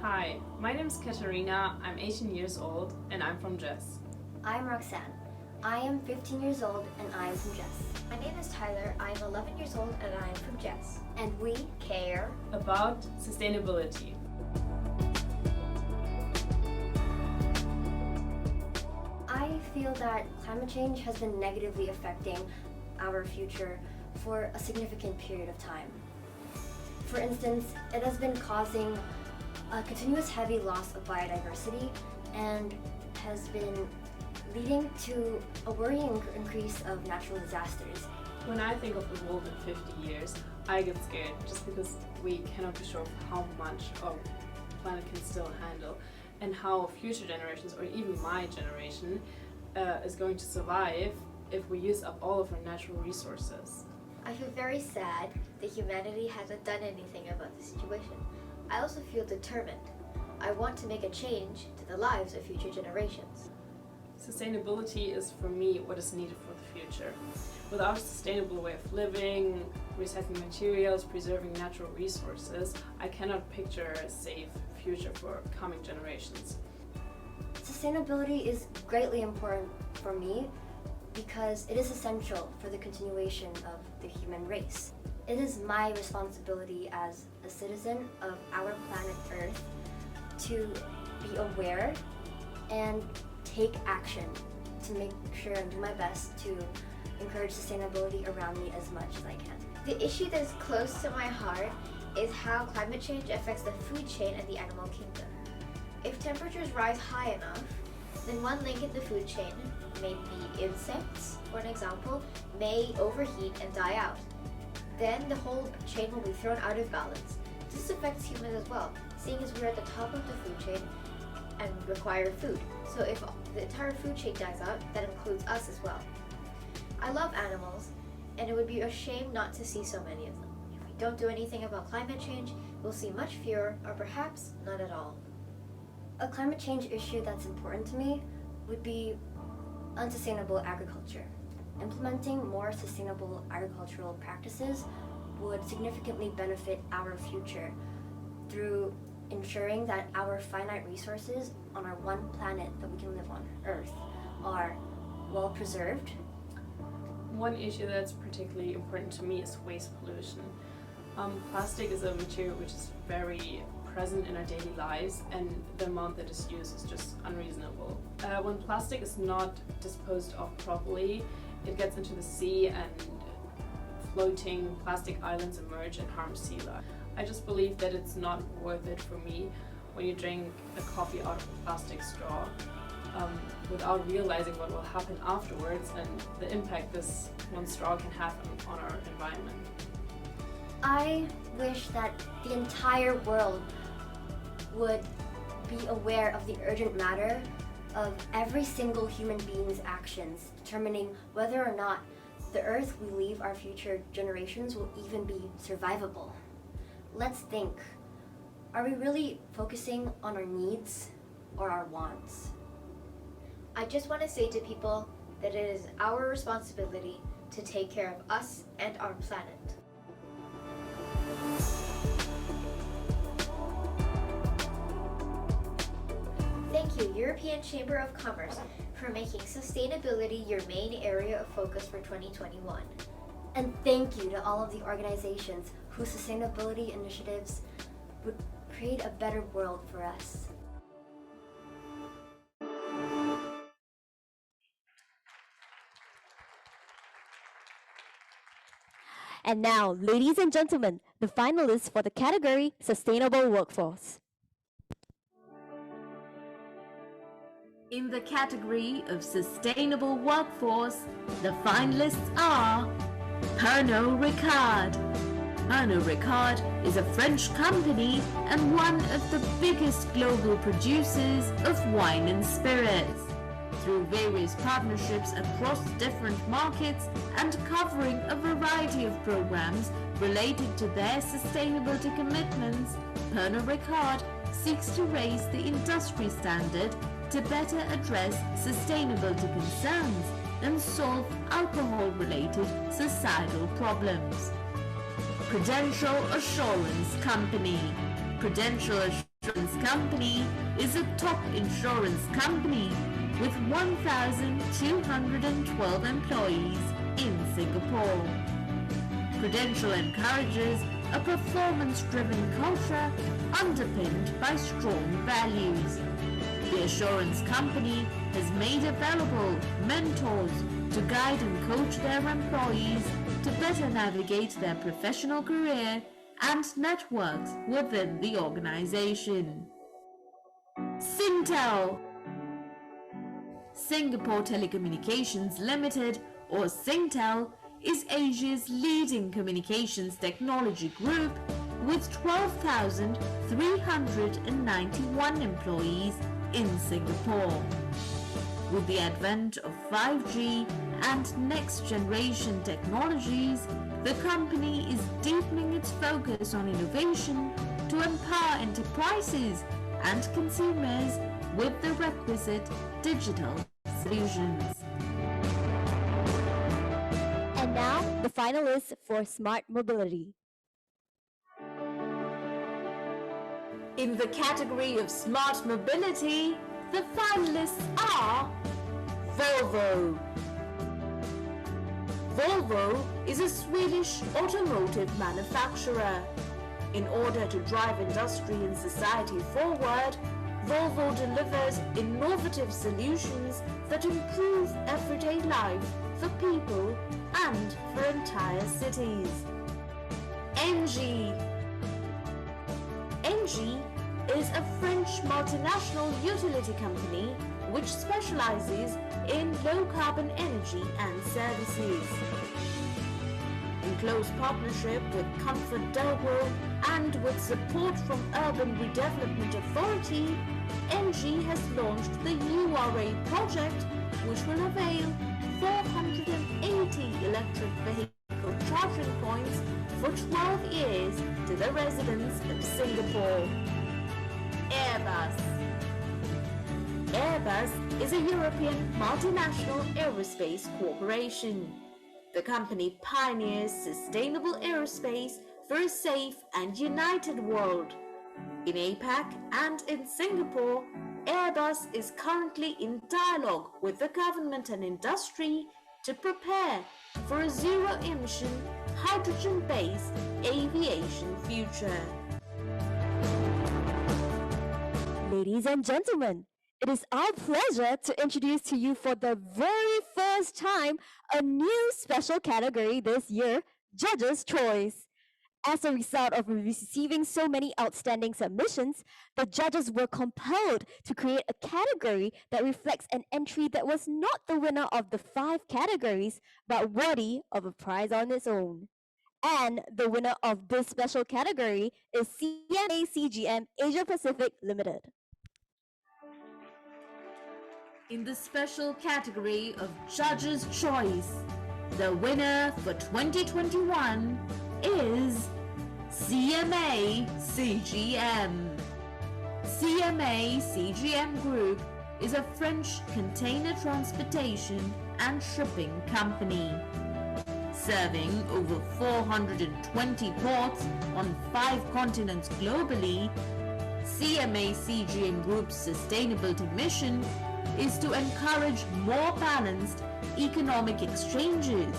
Hi, my name is Katarina, I'm 18 years old and I'm from GESS.
I'm Roxanne. I am 15 years old and I am from GESS. My name is Tyler. I am 11 years old and I am from GESS. And we care
about sustainability.
I feel that climate change has been negatively affecting our future for a significant period of time. For instance, it has been causing a continuous heavy loss of biodiversity and has been leading to a worrying increase of natural disasters.
When I think of the world in 50 years, I get scared just because we cannot be sure of how much our planet can still handle and how future generations, or even my generation, is going to survive if we use up all of our natural resources.
I feel very sad that humanity hasn't done anything about the situation. I also feel determined. I want to make a change to the lives of future generations.
Sustainability is, for me, what is needed for the future. Without a sustainable way of living, recycling materials, preserving natural resources, I cannot picture a safe future for coming generations.
Sustainability is greatly important for me because it is essential for the continuation of the human race. It is my responsibility as a citizen of our planet Earth to be aware and take action to make sure and do my best to encourage sustainability around me as much as I can.
The issue that is close to my heart is how climate change affects the food chain and the animal kingdom. If temperatures rise high enough, then one link in the food chain, maybe insects, for an example, may overheat and die out. Then the whole chain will be thrown out of balance. This affects humans as well, seeing as we're at the top of the food chain and require food. So if the entire food chain dies out, that includes us as well. I love animals, and it would be a shame not to see so many of them. If we don't do anything about climate change, we'll see much fewer, or perhaps none at all.
A climate change issue that's important to me would be unsustainable agriculture. Implementing more sustainable agricultural practices would significantly benefit our future through ensuring that our finite resources on our one planet that we can live on, Earth, are well preserved.
One issue that's particularly important to me is waste pollution. Plastic is a material which is very present in our daily lives, and the amount that is used is just unreasonable. When plastic is not disposed of properly, it gets into the sea and floating plastic islands emerge and harm sea life. I just believe that it's not worth it for me when you drink a coffee out of a plastic straw without realizing what will happen afterwards and the impact this one straw can have on our environment.
I wish that the entire world would be aware of the urgent matter of every single human being's actions, determining whether or not the Earth we leave our future generations will even be survivable. Let's think. Are we really focusing on our needs or our wants?
I just want to say to people that it is our responsibility to take care of us and our planet. Thank you, European Chamber of Commerce, for making sustainability your main area of focus for 2021.
And thank you to all of the organizations whose sustainability initiatives would create a better world for us.
And now, ladies and gentlemen, the finalists for the category Sustainable Workforce.
In the category of Sustainable Workforce, the finalists are Pernod Ricard. Pernod Ricard is a French company and one of the biggest global producers of wine and spirits. Through various partnerships across different markets and covering a variety of programs related to their sustainability commitments, Pernod Ricard seeks to raise the industry standard to better address sustainability concerns and solve alcohol-related societal problems. Prudential Assurance Company. Prudential Assurance Company is a top insurance company with 1,212 employees in Singapore. Prudential encourages a performance-driven culture underpinned by strong values. The assurance company has made available mentors to guide and coach their employees to better navigate their professional career and networks within the organization. Singtel. Singapore Telecommunications Limited, or Singtel, is Asia's leading communications technology group with 12,391 employees in Singapore. With the advent of 5G and next-generation technologies, the company is deepening its focus on innovation to empower enterprises and consumers with the requisite digital solutions.
And now, the finalists for Smart Mobility.
In the category of Smart Mobility, the finalists are Volvo. Volvo is a Swedish automotive manufacturer. In order to drive industry and society forward, Volvo delivers innovative solutions that improve everyday life for people and for entire cities. ENGIE. ENGIE is a French multinational utility company which specializes in low-carbon energy and services. In close partnership with Comfort Delaware and with support from Urban Redevelopment Authority, ENGIE has launched the URA project, which will avail 480 electric vehicle charging points for 12 years to the residents of Singapore. Airbus. Airbus is a European multinational aerospace corporation. The company pioneers sustainable aerospace for a safe and united world. In APAC and in Singapore, Airbus is currently in dialogue with the government and industry to prepare for a zero-emission, hydrogen-based aviation future.
Ladies and gentlemen, it is our pleasure to introduce to you for the very first time a new special category this year, Judges' Choice. As a result of receiving so many outstanding submissions, the judges were compelled to create a category that reflects an entry that was not the winner of the 5 categories, but worthy of a prize on its own. And the winner of this special category is CMA CGM Asia Pacific Limited.
In the special category of Judges' Choice, the winner for 2021 is CMA CGM. CMA CGM Group is a French container transportation and shipping company. Serving over 420 ports on 5 continents globally, CMA CGM Group's sustainability mission is to encourage more balanced economic exchanges,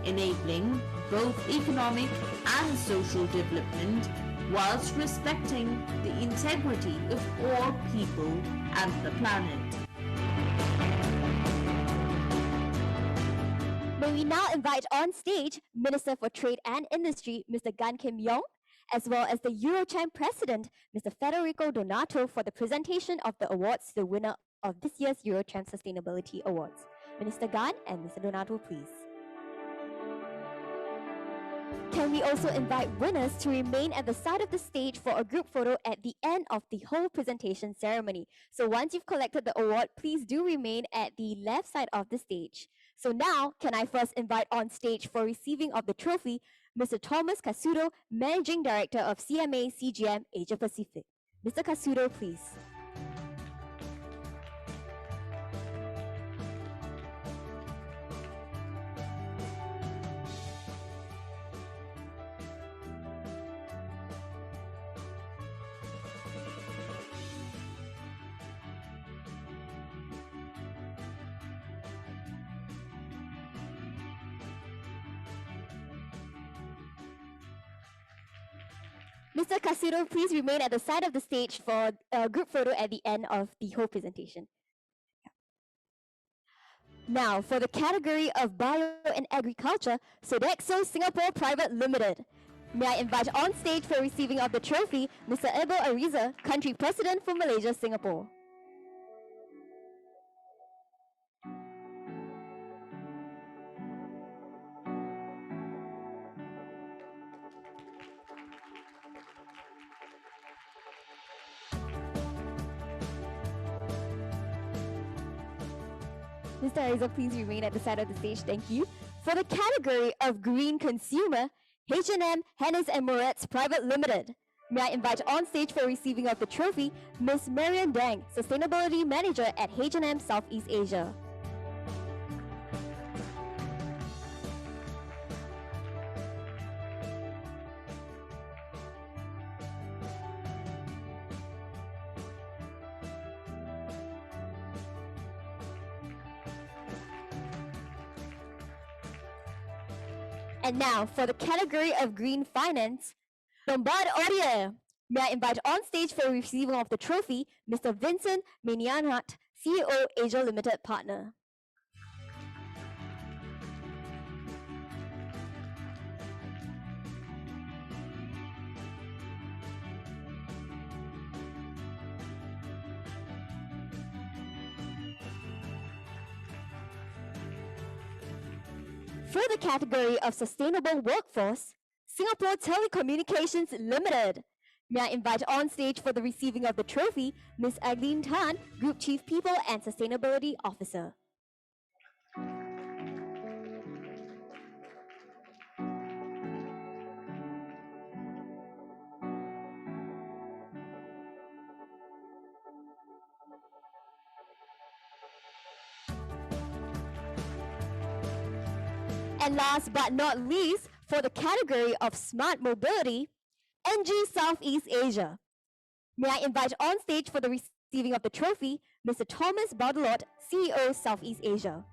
enabling both economic and social development whilst respecting the integrity of all people and the planet.
May we now invite on stage Minister for Trade and Industry, Mr. Gan Kim Yong, as well as the EuroCham President, Mr. Federico Donato, for the presentation of the awards to the winner of this year's EuroCham Sustainability Awards. Minister Gan and Mr. Donato, please. Can we also invite winners to remain at the side of the stage for a group photo at the end of the whole presentation ceremony? So once you've collected the award, please do remain at the left side of the stage. So now, can I first invite on stage for receiving of the trophy, Mr. Thomas Casudo, Managing Director of CMA CGM Asia Pacific. Mr. Casudo, please. Mr. Casudo, please remain at the side of the stage for a group photo at the end of the whole presentation. Now, for the category of Bio and Agriculture, Sodexo Singapore Private Limited. May I invite on stage for receiving of the trophy, Mr. Ebo Ariza, Country President for Malaysia, Singapore. Mr. Ariza, please remain at the side of the stage. Thank you. For the category of Green Consumer, H&M, Hennes and Moretz Private Limited. May I invite on stage for receiving of the trophy, Ms. Marian Dang, Sustainability Manager at H&M Southeast Asia. And now, for the category of Green Finance, Lombard Odier. May I invite on stage for receiving of the trophy, Mr. Vincent Menianat, CEO Asia Limited Partner. For the category of Sustainable Workforce, Singapore Telecommunications Limited. May I invite on stage for the receiving of the trophy, Ms. Aileen Tan, Group Chief People and Sustainability Officer. And last but not least, for the category of Smart Mobility, ENGIE Southeast Asia. May I invite on stage for the receiving of the trophy, Mr. Thomas Baudelot, CEO Southeast Asia.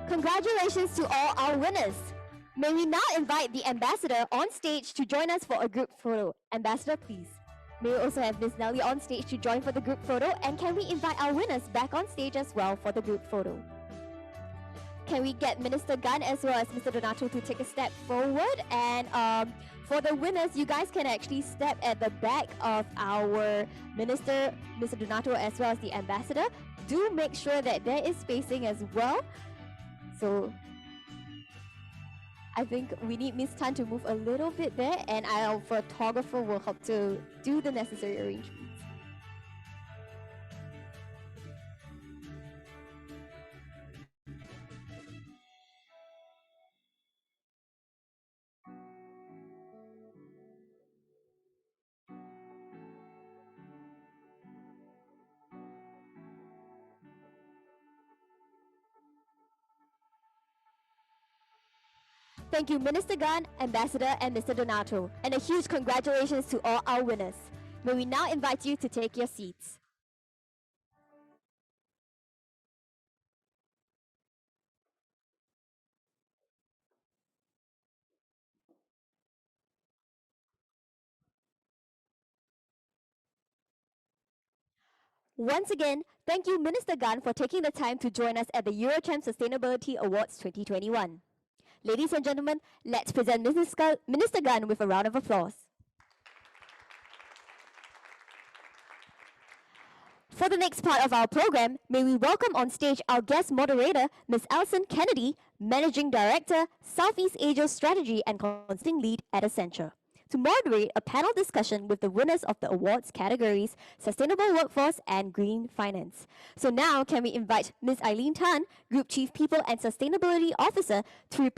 Congratulations to all our winners. May we now invite the ambassador on stage to join us for a group photo. Ambassador, please. May we also have Ms. Nelly on stage to join for the group photo, and can we invite our winners back on stage as well for the group photo? Can we get Minister Gan as well as Mr. Donato to take a step forward? And for the winners, you guys can actually step at the back of our minister, Mr. Donato, as well as the ambassador. Do make sure that there is spacing as well. So I think we need Ms. Tan to move a little bit there, and our photographer will help to do the necessary arrangements. Thank you, Minister Gan, Ambassador, and Mr. Donato. And a huge congratulations to all our winners. May we now invite you to take your seats. Once again, thank you, Minister Gan, for taking the time to join us at the EuroCham Sustainability Awards 2021. Ladies and gentlemen, let's present Minister Gan with a round of applause. For the next part of our program, may we welcome on stage our guest moderator, Ms. Alison Kennedy, Managing Director, Southeast Asia Strategy and Consulting Lead at Accenture, to moderate a panel discussion with the winners of the awards categories, Sustainable Workforce and Green Finance. So now, can we invite Ms. Aileen Tan, Group Chief People and Sustainability Officer, to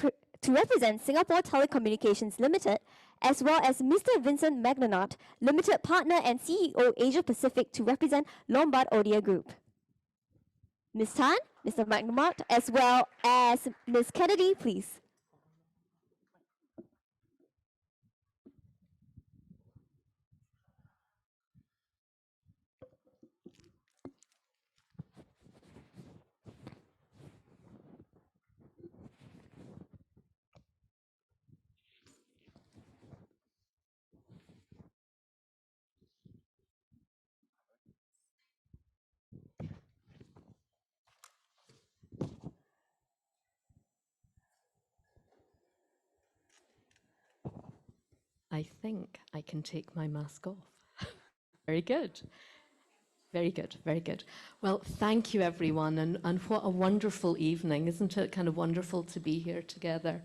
represent Singapore Telecommunications Limited, as well as Mr. Vincent Magnanot, Limited Partner and CEO Asia Pacific, to represent Lombard Odier Group. Ms. Tan, Mr. Magnanot, as well as Ms. Kennedy, please.
I think I can take my mask off. Very good. Very good, very good. Well, thank you everyone, and what a wonderful evening. Isn't it kind of wonderful to be here together?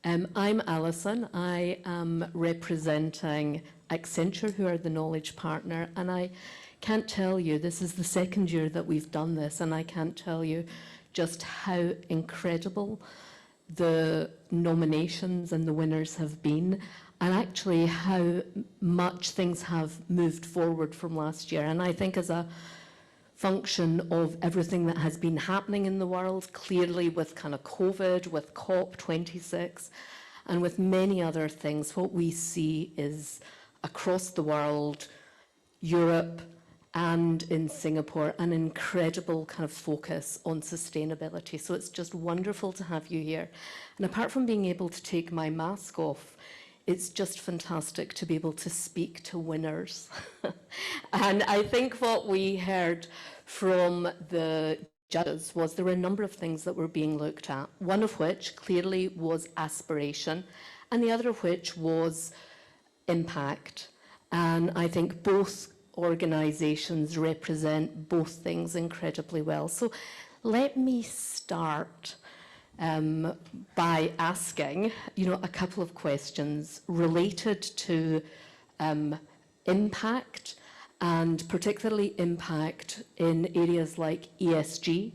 I'm Alison. I am representing Accenture, who are the knowledge partner, and I can't tell you, this is the second year that we've done this, and I can't tell you just how incredible the nominations and the winners have been, and actually how much things have moved forward from last year. And I think as a function of everything that has been happening in the world, clearly with kind of COVID, with COP26, and with many other things. What we see is across the world, Europe, and in Singapore, an incredible kind of focus on sustainability. So it's just wonderful to have you here. And apart from being able to take my mask off, it's just fantastic to be able to speak to winners. And I think what we heard from the judges was there were a number of things that were being looked at, one of which clearly was aspiration, and the other of which was impact. And I think both organisations represent both things incredibly well. So let me start by asking, a couple of questions related to impact, and particularly impact in areas like ESG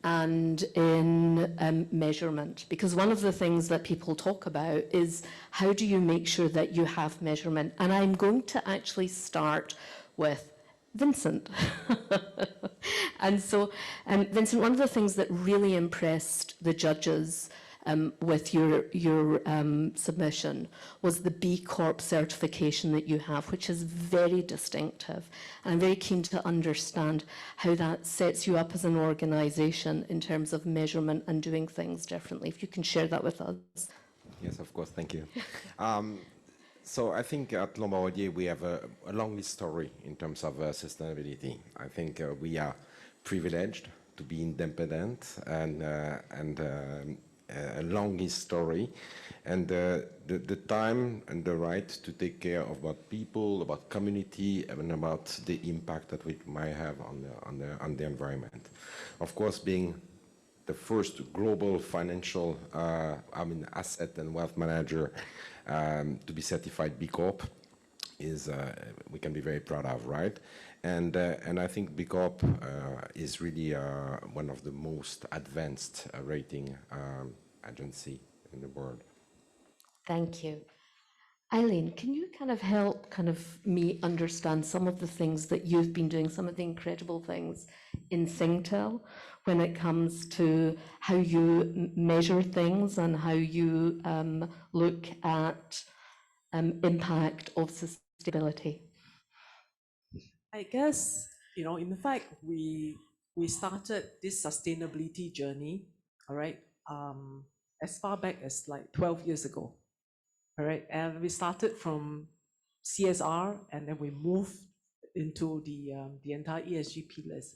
and in measurement. Because one of the things that people talk about is how do you make sure that you have measurement? And I'm going to actually start with Vincent. And so, Vincent, one of the things that really impressed the judges with your submission was the B Corp certification that you have, which is very distinctive. And I'm very keen to understand how that sets you up as an organisation in terms of measurement and doing things differently. If you can share that with us.
Yes, of course, thank you. So I think at Lombard Odier we have a long history in terms of sustainability. I think we are privileged to be independent and a long history, and the time and the right to take care of about people, about community, and about the impact that we might have on the environment. Of course, being the first global financial, asset and wealth manager to be certified B Corp is we can be very proud of, right? And I think B Corp is really one of the most advanced rating agency in the world.
Thank you. Eileen, can you kind of help me understand some of the things that you've been doing, some of the incredible things in Singtel when it comes to how you measure things and how you look at impact of sustainability?
I guess, in fact, we started this sustainability journey, all right, as far back as like 12 years ago. All right, and we started from CSR, and then we moved into the entire ESG pillars.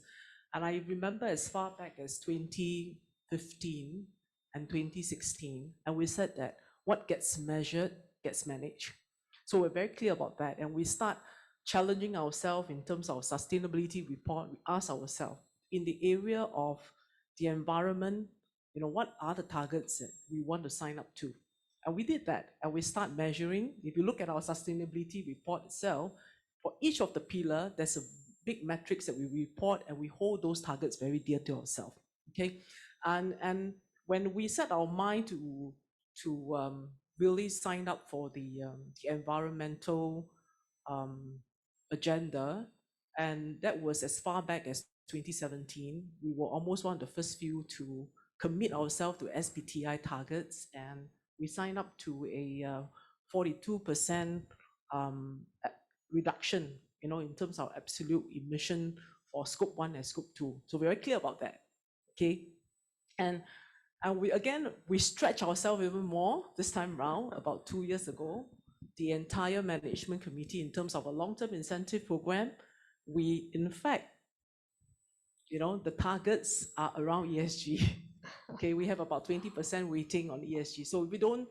And I remember as far back as 2015 and 2016, and we said that what gets measured gets managed. So we're very clear about that, and we start challenging ourselves in terms of sustainability report. We ask ourselves in the area of the environment, what are the targets that we want to sign up to? And we did that, and we start measuring. If you look at our sustainability report itself, for each of the pillar, there's a big metrics that we report, and we hold those targets very dear to ourselves. Okay, and when we set our mind to really sign up for the environmental agenda, and that was as far back as 2017. We were almost one of the first few to commit ourselves to SBTi targets, and we signed up to a 42% reduction, in terms of absolute emission for Scope 1 and Scope 2. So we're very clear about that, okay? And we stretch ourselves even more this time around. About 2 years ago, the entire management committee, in terms of a long-term incentive program, we, in fact, the targets are around ESG. Okay, we have about 20% weighting on ESG. So we don't,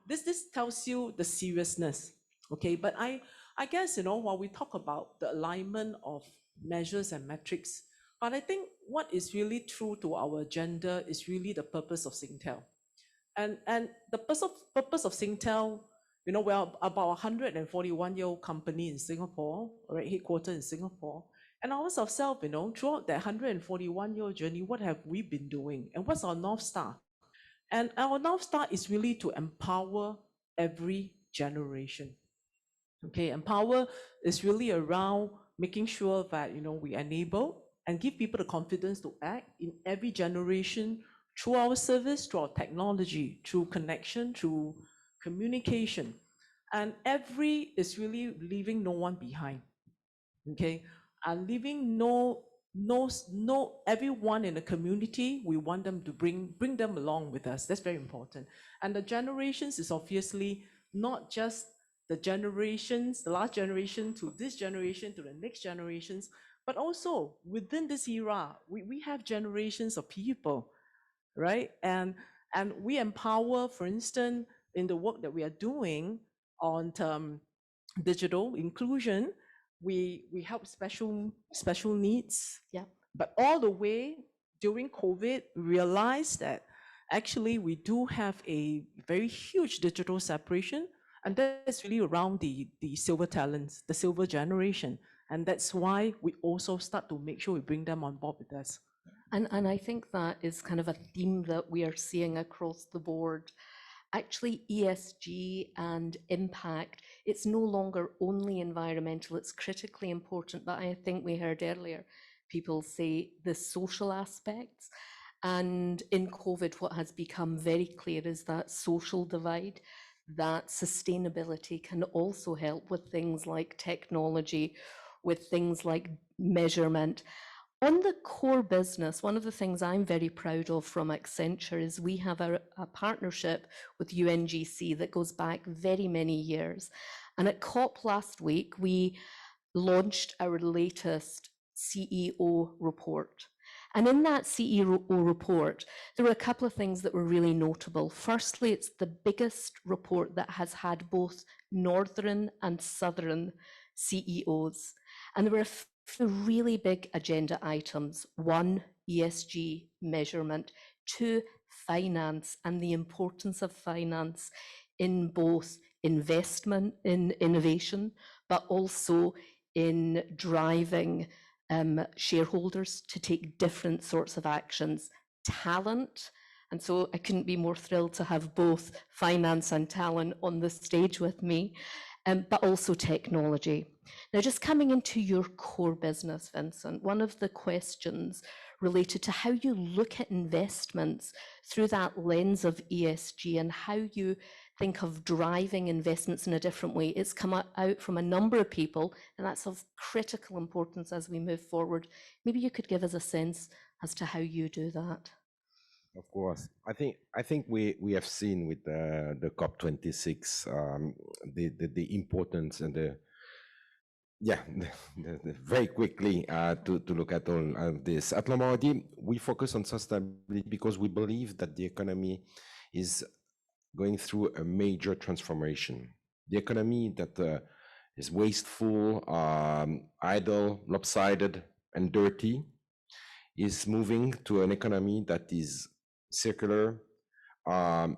this tells you the seriousness. Okay, but I guess, while we talk about the alignment of measures and metrics, but I think what is really true to our agenda is really the purpose of Singtel. And the purpose of Singtel, we're about a 141-year-old company in Singapore, right, headquartered in Singapore. And ourselves, throughout that 141-year journey, what have we been doing? And what's our North Star? And our North Star is really to empower every generation. Okay, empower is really around making sure that, we enable and give people the confidence to act in every generation through our service, through our technology, through connection, through communication. And every is really leaving no one behind, okay? And leaving everyone in the community, we want them to bring them along with us. That's very important. And the generations is obviously not just the generations, the last generation to this generation to the next generations, but also within this era, we have generations of people, right? And we empower, for instance, in the work that we are doing on digital inclusion, we help special needs.
Yeah.
But all the way during COVID, we realized that actually we do have a very huge digital separation, and that's really around the silver talents, the silver generation. And that's why we also start to make sure we bring them on board with us.
And I think that is kind of a theme that we are seeing across the board. Actually, ESG and impact, it's no longer only environmental, it's critically important, but I think we heard earlier people say the social aspects. And in COVID, what has become very clear is that social divide, that sustainability can also help with things like technology, with things like measurement. On the core business, one of the things I'm very proud of from Accenture is we have a partnership with UNGC that goes back very many years. And at COP last week, we launched our latest CEO report. And in that CEO report, there were a couple of things that were really notable. Firstly, it's the biggest report that has had both Northern and Southern CEOs. And there were the really big agenda items: 1, ESG measurement; 2, finance and the importance of finance in both investment in innovation, but also in driving shareholders to take different sorts of actions; talent. And so I couldn't be more thrilled to have both finance and talent on the stage with me, but also technology. Now, just coming into your core business, Vincent, one of the questions related to how you look at investments through that lens of ESG and how you think of driving investments in a different way. It's come out from a number of people, and that's of critical importance as we move forward. Maybe you could give us a sense as to how you do that.
Of course, I think we have seen with the COP26 the importance and the very quickly to look at all of this. At Lombard, we focus on sustainability because we believe that the economy is going through a major transformation. The economy that is wasteful, idle, lopsided, and dirty is moving to an economy that is circular,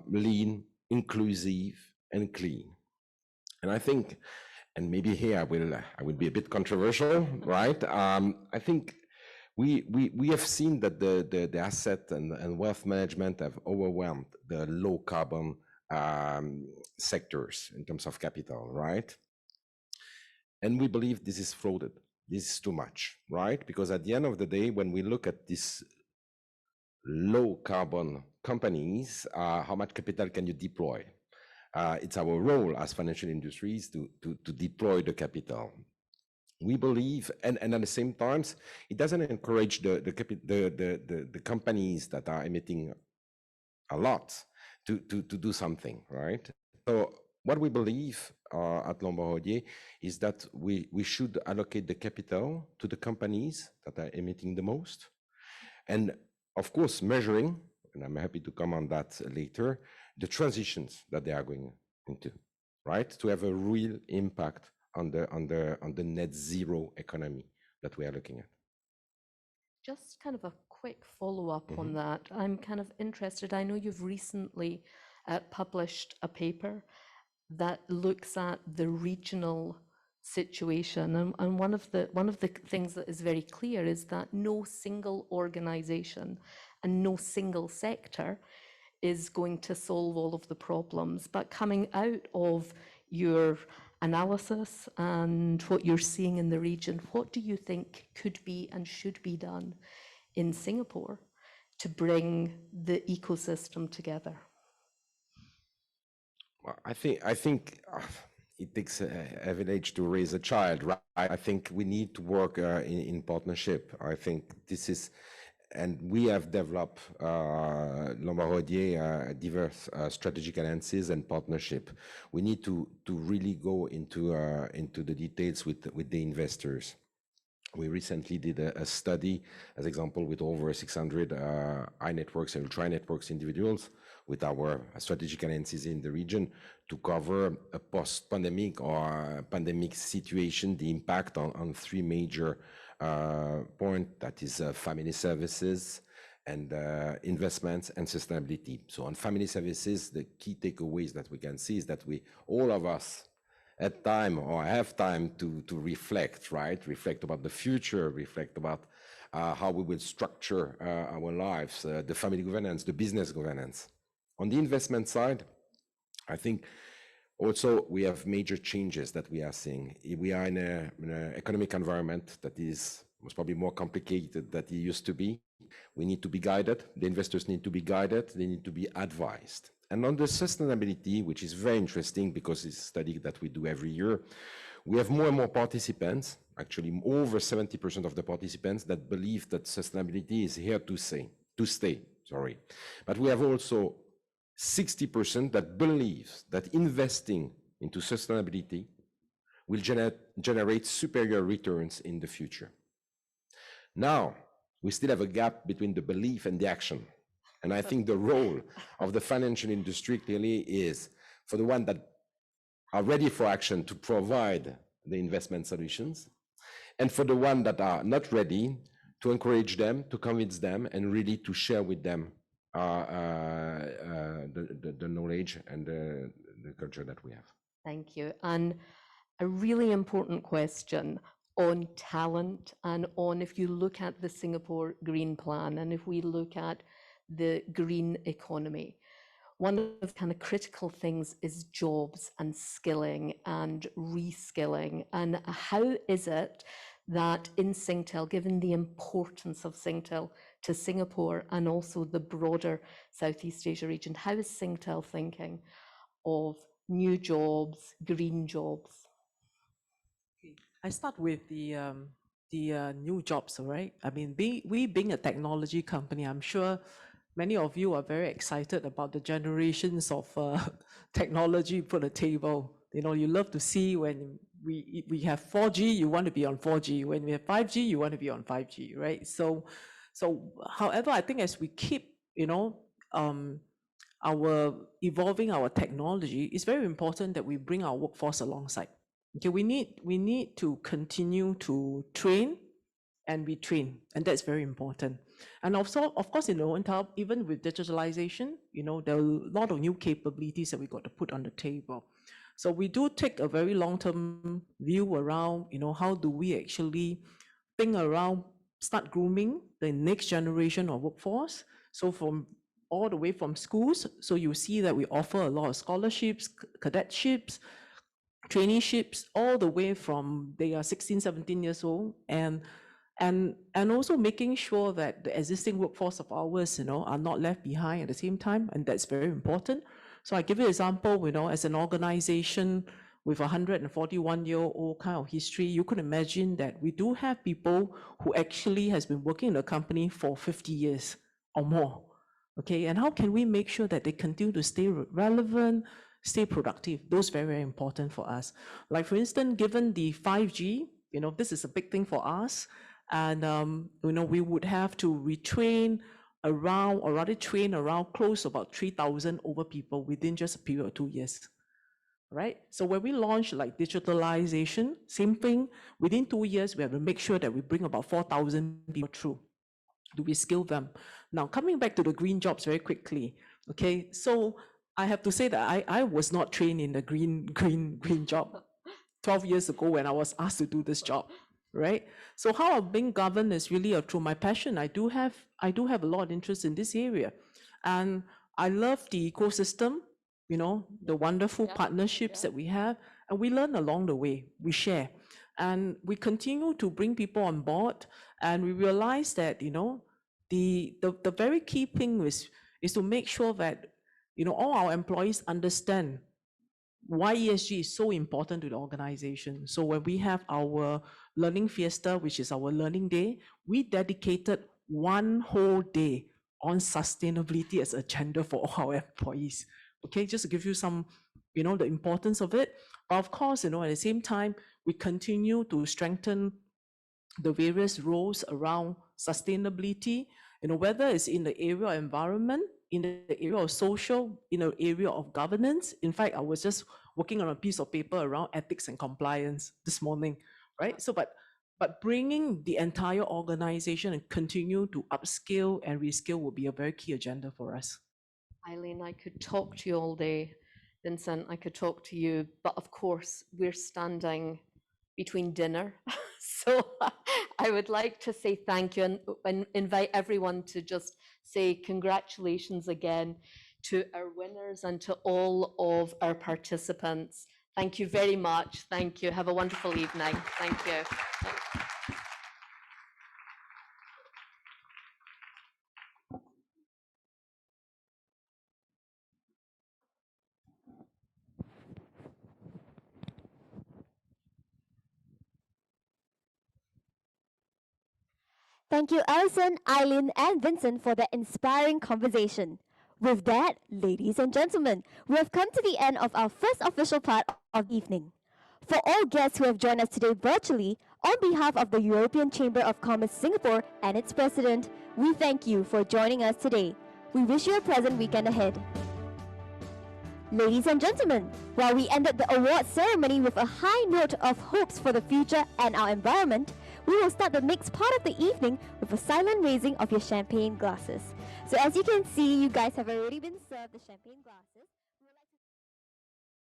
lean, inclusive, and clean. And I think, and maybe here I will be a bit controversial, right? I think we have seen that the asset and wealth management have overwhelmed the low carbon sectors in terms of capital, right? And we believe this is frauded. This is too much, right? Because at the end of the day, when we look at these low carbon companies, how much capital can you deploy? It's our role as financial industries to deploy the capital. We believe, and at the same time, it doesn't encourage the companies that are emitting a lot to do something, right? So what we believe at Lombard is that we should allocate the capital to the companies that are emitting the most, and of course measuring, and I'm happy to come on that later, the transitions that they are going into, right? To have a real impact on the net zero economy that we are looking at.
Just kind of a quick follow-up on that. I'm kind of interested. I know you've recently published a paper that looks at the regional situation, and one of the things that is very clear is that no single organization and no single sector is going to solve all of the problems. But coming out of your analysis and what you're seeing in the region, what do you think could be and should be done in Singapore to bring the ecosystem together?
Well, I think it takes a village to raise a child, right? I think we need to work in partnership. I think this is, and we have developed Lombard Odier diverse strategic alliances and partnership. We need to really go into the details with the investors. We recently did a study, as example, with over 600 high networks and ultra networks individuals with our strategic alliances in the region to cover a post-pandemic or pandemic situation, the impact on three major points, that is family services and investments and sustainability. So on family services, the key takeaways that we can see is that all of us, at time or have time to reflect, right? Reflect about the future, reflect about how we will structure our lives, the family governance, the business governance. On the investment side, I think also we have major changes that we are seeing. We are in an economic environment that is most probably more complicated than it used to be. We need to be guided. The investors need to be guided. They need to be advised. And on the sustainability, which is very interesting because it's a study that we do every year, we have more and more participants, actually over 70% of the participants that believe that sustainability is here to stay. But we have also 60% that believes that investing into sustainability will generate superior returns in the future. Now, we still have a gap between the belief and the action. And I think the role of the financial industry clearly is for the ones that are ready for action to provide the investment solutions, and for the ones that are not ready, to encourage them, to convince them, and really to share with them the knowledge and the culture that we have.
Thank you. And a really important question on talent and on, if you look at the Singapore Green Plan and if we look at the green economy, one of the kind of critical things is jobs and skilling and reskilling. And how is it that in Singtel, given the importance of Singtel to Singapore and also the broader Southeast Asia region, how is Singtel thinking of new jobs, green jobs?
I start with the new jobs, all right? I mean, we being a technology company, I'm sure many of you are very excited about the generations of technology put on the table. You know, you love to see when we have 4G, you want to be on 4G. When we have 5G, you want to be on 5G, right? So, however, I think as we keep, evolving our technology, it's very important that we bring our workforce alongside. Okay, we need to continue to train and retrain, and that's very important. And also, of course, even with digitalization, there are a lot of new capabilities that we got to put on the table. So we do take a very long-term view around, how do we actually think around, start grooming the next generation of workforce. So from all the way from schools, so you see that we offer a lot of scholarships, cadetships, traineeships, all the way from they are 16, 17 years old, and also making sure that the existing workforce of ours, are not left behind at the same time, and that's very important. So I give you an example, as an organization with a 141-year-old kind of history, you could imagine that we do have people who actually has been working in the company for 50 years or more. Okay, and how can we make sure that they continue to stay relevant, stay productive? Those are very, very important for us. Like for instance, given the 5G, this is a big thing for us. And, we would have to retrain around, or rather train around close to about 3,000 over people within just a period of 2 years, right? So when we launch like digitalization, same thing, within 2 years, we have to make sure that we bring about 4,000 people through to reskill them. Now, coming back to the green jobs very quickly, okay? So I have to say that I was not trained in the green job 12 years ago when I was asked to do this job. Right? So how I'm being governed is really through my passion. I do have a lot of interest in this area. And I love the ecosystem, the wonderful partnerships that we have. And we learn along the way, we share. And we continue to bring people on board, and we realize that, the very key thing is to make sure that, all our employees understand why ESG is so important to the organization. So when we have our Learning Fiesta, which is our learning day, we dedicated one whole day on sustainability as agenda for all our employees. Okay, just to give you some, the importance of it. Of course, at the same time, we continue to strengthen the various roles around sustainability, whether it's in the area of environment, in the area of social, in the area of governance. In fact, I was just working on a piece of paper around ethics and compliance this morning, right? So, but bringing the entire organization and continue to upskill and reskill will be a very key agenda for us.
Eileen, I could talk to you all day. Vincent, I could talk to you, but of course, we're standing between dinner. So I would like to say thank you and invite everyone to just say congratulations again to our winners and to all of our participants. Thank you very much. Thank you. Have a wonderful evening. Thank you.
Thank you, Alison, Eileen, and Vincent for that inspiring conversation. With that, ladies and gentlemen, we have come to the end of our first official part of the evening. For all guests who have joined us today virtually, on behalf of the European Chamber of Commerce Singapore and its president, we thank you for joining us today. We wish you a pleasant weekend ahead. Ladies and gentlemen, while we ended the award ceremony with a high note of hopes for the future and our environment, we will start the next part of the evening with a silent raising of your champagne glasses. So as you can see, you guys have already been served the champagne glasses.